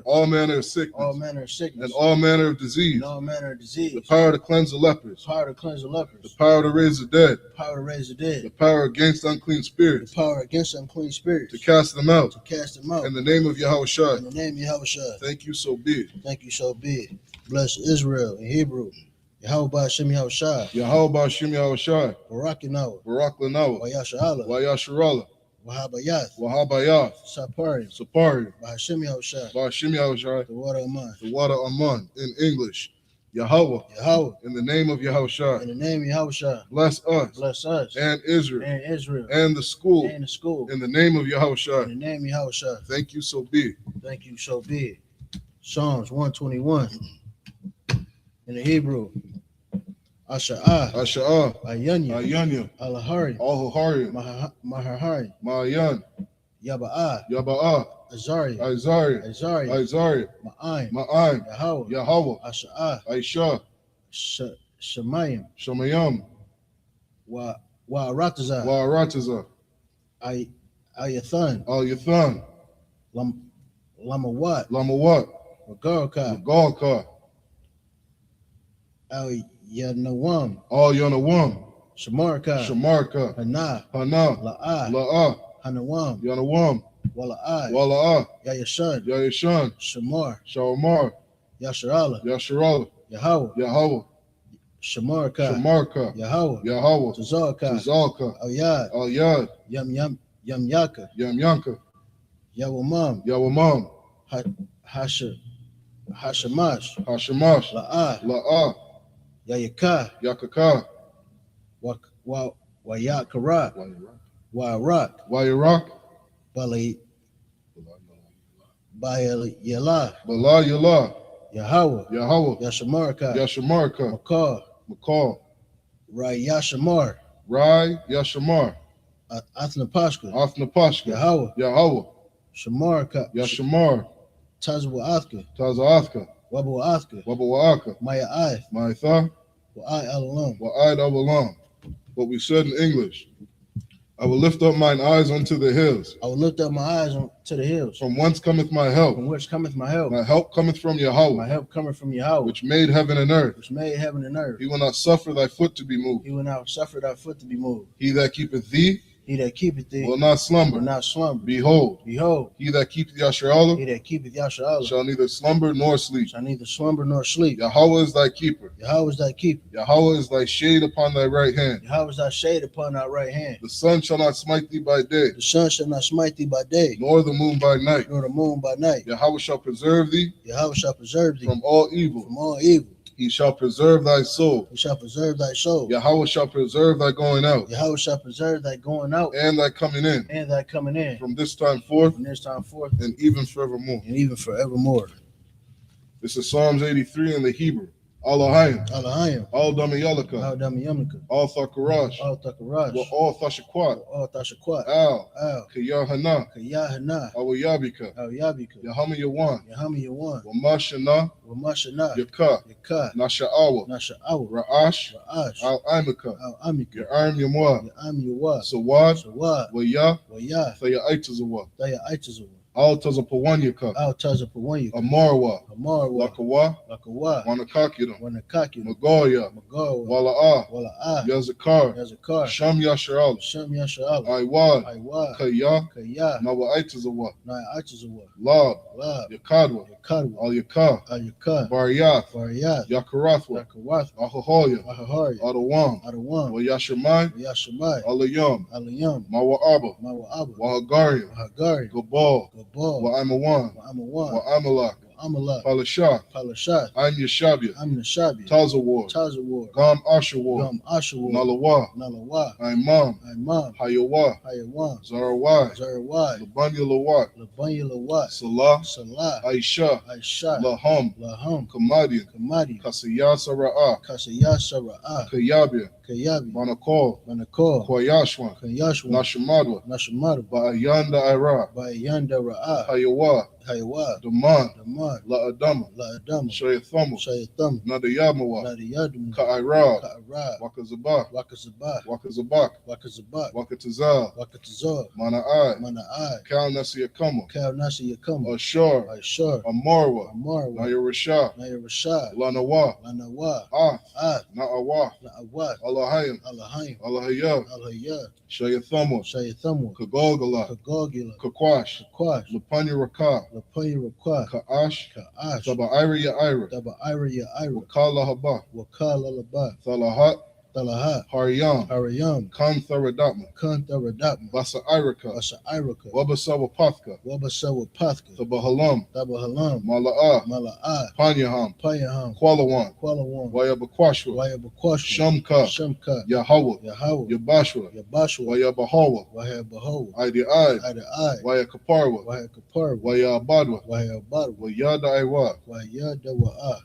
All manner of sickness. And all manner of disease. The power to cleanse the lepers. The power to raise the dead. The power against unclean spirits. To cast them out. In the name of Yahushai. Thank you, so be it. Bless Israel in Hebrew. Yahweh B'Hashem Yahushai. Barak Lanawa. Wayasharallah. Wahabayath. Sapari. B'Hashem Yahushai. The water Aman. In English. Yahweh. Yahweh. In the name of Yahushua. In the name of Yahushua. Bless us. Bless us. And Israel. And Israel. And the school. And the school. In the name of Yahushua. In the name of Yahushua. Thank you, so be it. Thank you, so be it. Psalms 121. In the Hebrew. Asha'ah. Asha'ah. Ayanya. Ayanya. Alahari. Al-Huhari. Mahahari. Ma'ayan. Yaba'ah. Yaba'ah. Azari. Izari. Azari. Izari. Ma'aim. Ma'aim. Yahweh. Yahweh. Asha'ah. Aisha. Shemayim. Shamayam. Wa'arataza. Wa'arataza. Ayathan. Al-Yathan. Lamawat. Lamawat. Magarka. Magalka. Al-Yanawam. Al-Yanawam. Shamarka. Shamarka. Hana. Hana. La'ah. La'ah. Hanawam. Yanawam. Wala'ah. Wala'ah. Yayashan. Yayashan. Shamar. Shamar. Yasharala. Yasharala. Yahweh. Yahweh. Shamarka. Shamarka. Yahweh. Yahweh. Tazalka. Tazalka. Al-Yad. Al-Yad. Yamyaka. Yamyanka. Yawamam. Yawamam. Hashamash. Hashamash. La'ah. La'ah. Yayaka. Yakaka. Wayakara. Wa'arak. Wayarak. Bayala. Bala Yala. Yahweh. Yahweh. Yashamarka. Yashamarka. Makar. Makal. Yashamar. Rai Yashamar. Athnapashka. Athnapashka. Yahweh. Yahweh. Shamarka. Yashamar. Tazwa Athka. Tazathka. Wabu Athka. Wabawaaka. Maya Ath. Maitha. Wa'ai Alam. Wa'id Abalam. What we said in English. I will lift up mine eyes unto the hills. I will lift up my eyes to the hills. From whence cometh my help? From which cometh my help? My help cometh from Yahweh. My help cometh from Yahweh. Which made heaven and earth. Which made heaven and earth. He will not suffer thy foot to be moved. He will not suffer thy foot to be moved. He that keepeth thee. He that keepeth thee will not slumber. will not slumber. Behold. Behold. He that keepeth Yasharallah. He that keepeth Yasharallah. Shall neither slumber nor sleep. Shall neither slumber nor sleep. Yahweh is thy keeper. Yahweh is thy keeper. Yahweh is thy shade upon thy right hand. Yahweh is thy shade upon thy right hand. The sun shall not smite thee by day. The sun shall not smite thee by day. Nor the moon by night. Nor the moon by night. Yahweh shall preserve thee. Yahweh shall preserve thee from all evil. From all evil. He shall preserve thy soul. He shall preserve thy soul. Yahweh shall preserve thy going out. Yahweh shall preserve thy going out. And thy coming in. And thy coming in. From this time forth. From this time forth. And even forevermore. And even forevermore. This is Psalms 83 in the Hebrew. Alahayim. Alahayim. Al Damayalaka. Al Damayamika. Al Thakarash. Al Thakarash. Wa Al Thashakwat. Al Thashakwat. Al. Al. Kayahana. Kayahana. Al Yabika. Al Yabika. Yahama Yawan. Yahama Yawan. Wa Mashana. Wa Mashana. Yaka. Yaka. Nasha'awa. Nasha'awa. Ra'ash. Ra'ash. Al Imika. Al Amika. Ya'arm Yamwa. Ya'am Yawa. Sawad. Sawad. Wa Ya. Wa Ya. Thaya Aitazawa. Thaya Aitazawa. Al Tazapawanyaka. Al Tazapawanyaka. Amarwa. Amarwa. Lakawa. Lakawa. Wanakakida. Wanakakida. Magoya. Magawa. Wala'ah. Wala'ah. Yazakar. Yazakar. Sham Yasharal. Sham Yasharala. Aiwad. Aiwad. Kaya. Kaya. Nawa Aitazawa. Naya Aitazawa. Lab. Lab. Yakadwa. Yakadwa. Al Yaka. Al Yaka. Baryath. Baryath. Yakarathwa. Yakarathwa. Ahohoya. Ahahari. Adawam. Adawam. Wa Yashamai. Yashamai. Alayam. Alayam. Mawa Abba. Mawa Abba. Wa Hagariam. Hagari. Gabal. Gabal. Wa Amawan. Wa Amawan. Wa Amalak. Amalak. Palashah. Palashat. An Yashabia. Amna Shabi. Tazawar. Tazawar. Gam Ashawar. Gam Ashawar. Nalawa. Nalawa. Imam. Imam. Hayawa. Hayawan. Zarawai. Zarawai. Labanya Lawat. Labanya Lawat. Salah. Salah. Aisha. Aisha. Laham. Laham. Kamadian. Kamadi. Kasiyasa Ra'ah. Kasayasa Ra'ah. Kayabia. Kayabi. Manakol. Manakol. Kwayashwan. Kayashwa. Nashamadwa. Nashamadu. Ba'ayanda Ira. Bayanda Ra'ah. Hayawa. Hayawa. Daman. Damad. La'adama. La'adama. Shayathamu. Shayatham. Nadayamawa. Nadiyadum. Ka'irab. Ka'arab. Wakazabah. Wakazabah. Wakazabak. Wakazabak. Wakatazal. Wakatazor. Mana'ai. Mana'ai. Kal Nasiyakama. Kal Nasi Yakama. Ashar. Ashar. Amarwa. Amarwa. Nayarashah. Naya Rashad. Lanawa. Lanawa. Ah. Na'awa. Na'awat. Allahayim. Allahayim. Allahayah. Allahayah. Shayathamu. Shayathamu. Kagogala. Kagogila. Kakwash. Kakwash. Lapanya Rakah. Lapaya Rakwa. Ka'ash. Ka'ash. Taba'ira Ya'ira. Daba Ira Ya Ira. Wakala Haba. Wakala Laba. Thalahat. Talahat, Haryam, Kantharadapma, Basairaka, Wabasawapathka, Tabahalam, Mala'ah, Panyaham, Qualawan, Wayabakwashwa, Shamka, Yahweh, Yabashwa, Wayabahawa, Idiai, Wayakaparwa, Wayabadwa, Wayadaiwa,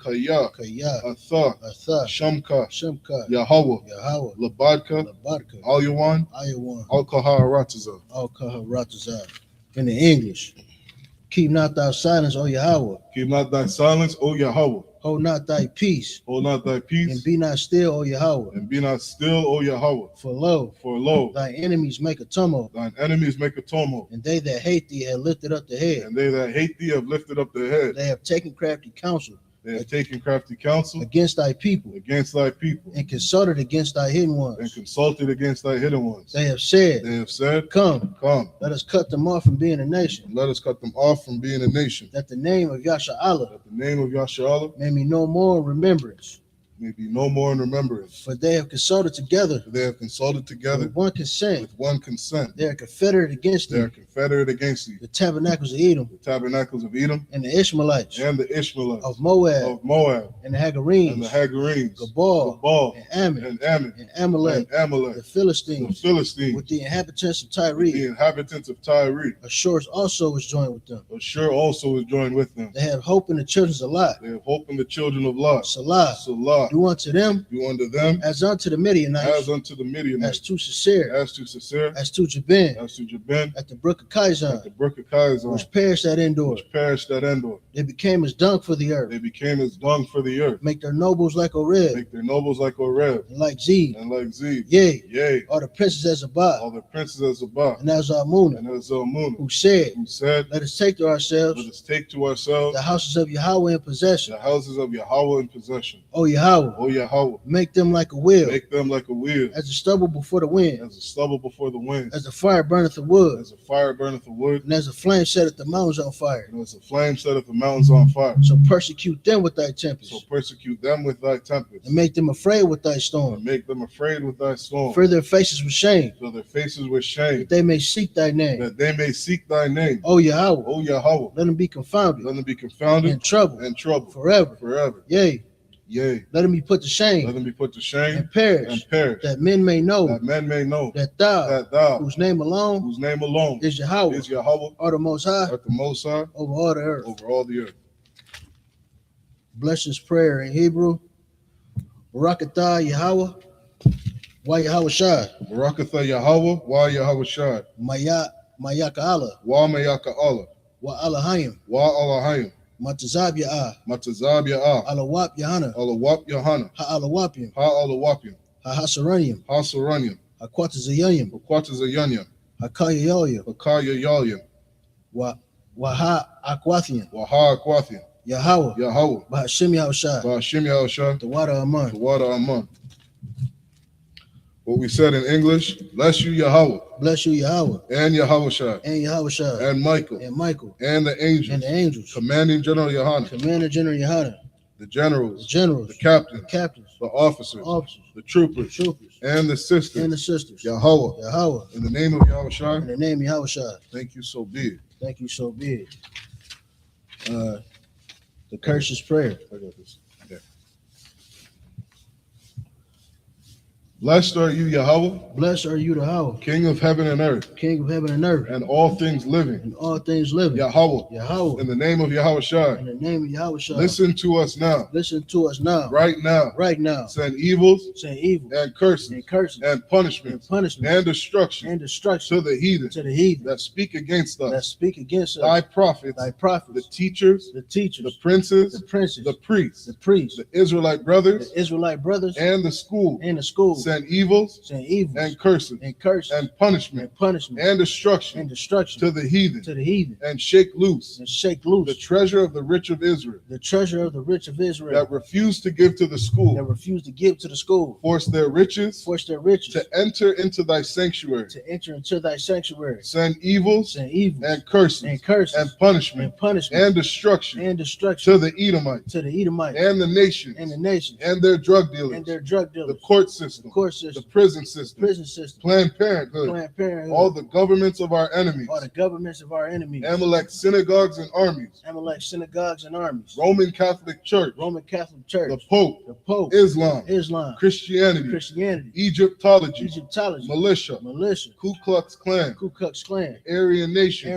Kaya, Atha, Shamka, Yahweh, Labadka, Alyawan, Al-Kaharataza. In the English, keep not thy silence, O Yahweh. Keep not thy silence, O Yahweh. Hold not thy peace. Hold not thy peace. And be not still, O Yahweh. And be not still, O Yahweh. For lo, thy enemies make a tumult. Thine enemies make a tumult. And they that hate thee have lifted up the head. And they that hate thee have lifted up their head. They have taken crafty counsel. They have taken crafty counsel against thy people. And consulted against thy hidden ones. They have said, Come, let us cut them off from being a nation. That the name of Yasha may be no more in remembrance. For they have consulted together. With one consent. They are confederate against thee. The tabernacles of Edom. And the Ishmaelites. Of Moab. And the Hagarenes. Gabal. And Ammon. And Amalek. The Philistines. With the inhabitants of Tyre. Ashur also was joined with them. They have hope in the children of Lot. Salah. Do unto them as unto the Midianites, as to Sisera, as to Jabin, at the brook of Kizon, which perished at Endor. They became as dung for the earth. Make their nobles like Oreb, and like Zeb. Yea, all the princes as Zabah, and as Almunah, who said, Let us take to ourselves the houses of Yahweh in possession. O Yahweh, make them like a wheel. As the stubble before the wind. As the fire burneth the wood. And as a flame setteth the mountains on fire. So persecute them with thy tempest. And make them afraid with thy storm. Fill their faces with shame. That they may seek thy name. O Yahweh, let them be confounded. In trouble. Forever. Yea. Let them be put to shame. And perish. That men may know. That thou, whose name alone is Yahweh, are the Most High, over all the earth. Bless this prayer in Hebrew. Barakatah Yahweh, wa Yahweh Shai. Barakatah Yahweh, wa Yahweh Shai. Mayaka Allah, wa Mayaka Allah. Wa Alahayim, Matazab Ya'ah, Alawap Yahana, Ha'alawapim, Ha'hasaranium, Hakwatazayanyam, Hakayayalyam, Waha Akwathian, Yahweh, Bahashim Yahushai, the water Aman. What we said in English, bless you Yahweh. And Yahweh Shai. And Michael. And the angels. Commanding General Yohanan. The generals. The captains. The officers. The troopers. And the sisters. Yahweh. In the name of Yahweh Shai. Thank you, so be it. The curses prayer. I got this. Okay. Blessed are you, Yahweh. King of heaven and earth. And all things living. Yahweh. In the name of Yahweh Shai. Listen to us now. Right now. Send evils. And curses. And punishment. And destruction. To the heathen. That speak against us. Thy prophets. The teachers. The princes. The priests. The Israelite brothers. And the school. Send evils and curses and punishment and destruction to the heathen and shake loose the treasure of the rich of Israel that refuse to give to the school, force their riches to enter into thy sanctuary, send evils and curses and punishment and destruction to the Edomite and the nations and their drug dealers, the court system court system, the prison system, Planned Parenthood, all the governments of our enemies, Amalek synagogues and armies, Roman Catholic Church, the Pope, Islam, Christianity, Egyptology, militia, Ku Klux Klan, Aryan Nation,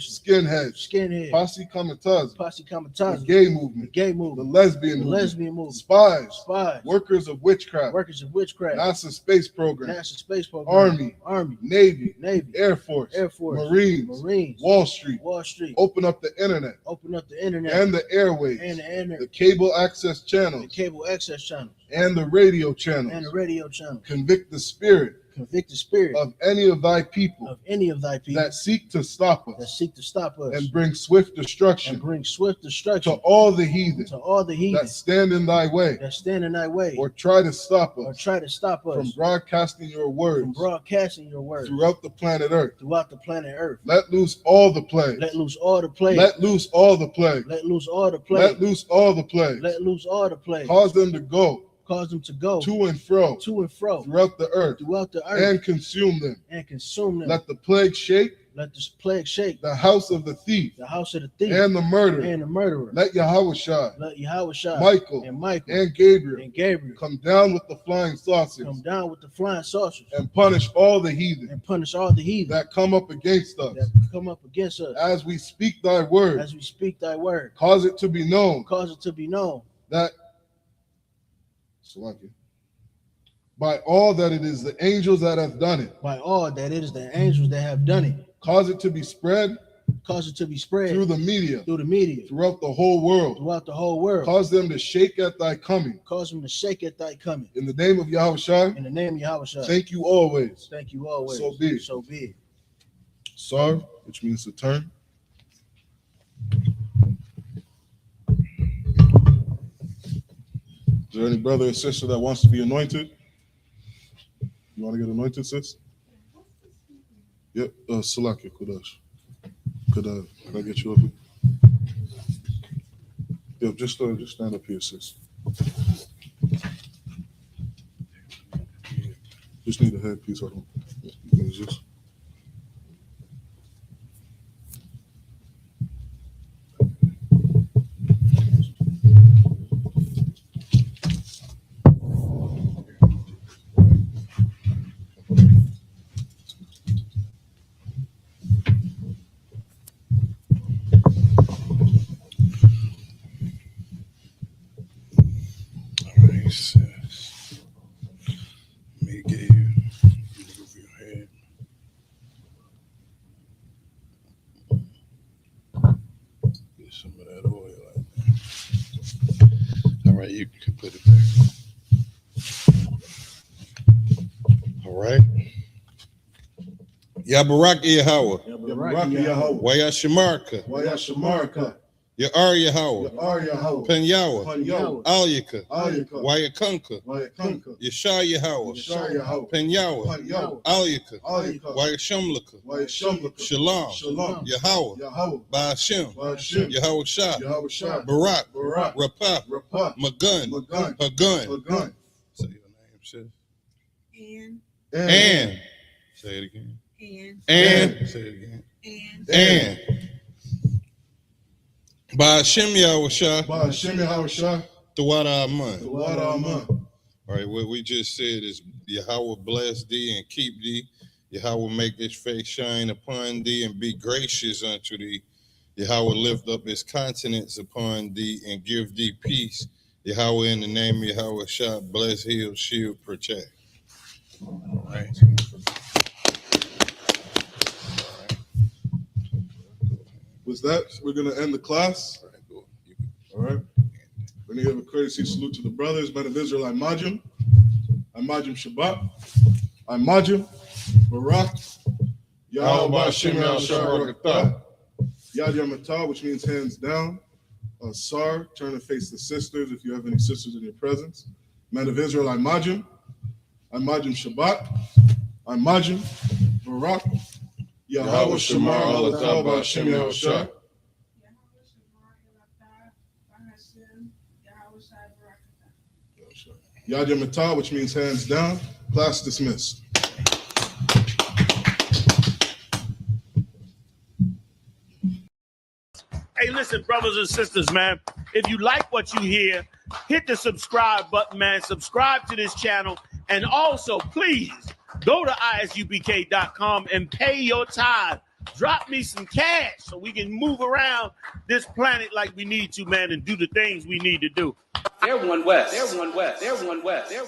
skinheads, Posse Comitatus, the gay movement, the lesbian movement, spies, workers of witchcraft, NASA space program, Army, Navy, Air Force, Marines, Wall Street, open up the internet, and the airwaves, the cable access channels, and the radio channels, convict the spirit of any of thy people that seek to stop us and bring swift destruction to all the heathen that stand in thy way or try to stop us from broadcasting your words throughout the planet Earth. Let loose all the plagues. Let loose all the plagues. Cause them to go to and fro throughout the earth and consume them. Let the plague shake the house of the thief and the murderer. Let Yahushua, Michael, and Gabriel come down with the flying saucers and punish all the heathen that come up against us as we speak thy word. Cause it to be known that by all that it is the angels that have done it. Cause it to be spread through the media throughout the whole world. Cause them to shake at thy coming. In the name of Yahushua. Thank you always. So be it. Sar, which means to turn. Is there any brother or sister that wants to be anointed? You want to get anointed, sis? Yep. Salakia Kudash. Could I get you up here? Yep. Just stand up here, sis. Just need a headpiece. I don't. You can use this. You can put it back. All right. Yabarak Yahweh. Wayashamarka. Ya'ar Yahweh. Pen Yahweh. Aliyaka. Wayakunka. Yashar Yahweh. Pen Yahweh. Aliyaka. Wayashamlaka. Shalom. Yahweh. Ba'ashem. Yahweh Shah. Barak. Rapah. Magun. Hagun. Say your name, sis. And. Say it again. And. Say it again. And. Ba'ashem Yahushua. Throughout our month. All right, what we just said is Yahweh bless thee and keep thee. Yahweh make his face shine upon thee and be gracious unto thee. Yahweh lift up his countenance upon thee and give thee peace. Yahweh, in the name of Yahweh Shah, bless, heal, shield, protect. All right. With that, we're going to end the class. All right. We're going to give a courtesy salute to the brothers, men of Israel, Imajim Shabbat, Imajim, Barak, Yahweh Hashem Yahshua, Yad Yamatah, which means hands down. Sar, turn and face the sisters if you have any sisters in your presence. Men of Israel, Imajim Shabbat, Imajim, Barak, Yahweh Shamar Alatah Ba'Hashem Yahushua. Yad Yamatah, which means hands down. Class dismissed. Hey, listen, brothers and sisters, man, if you like what you hear, hit the subscribe button, man. Subscribe to this channel. And also, please, go to ISUPK.com and pay your tithe. Drop me some cash so we can move around this planet like we need to, man, and do the things we need to do. They're one West. They're one West. They're one West. They're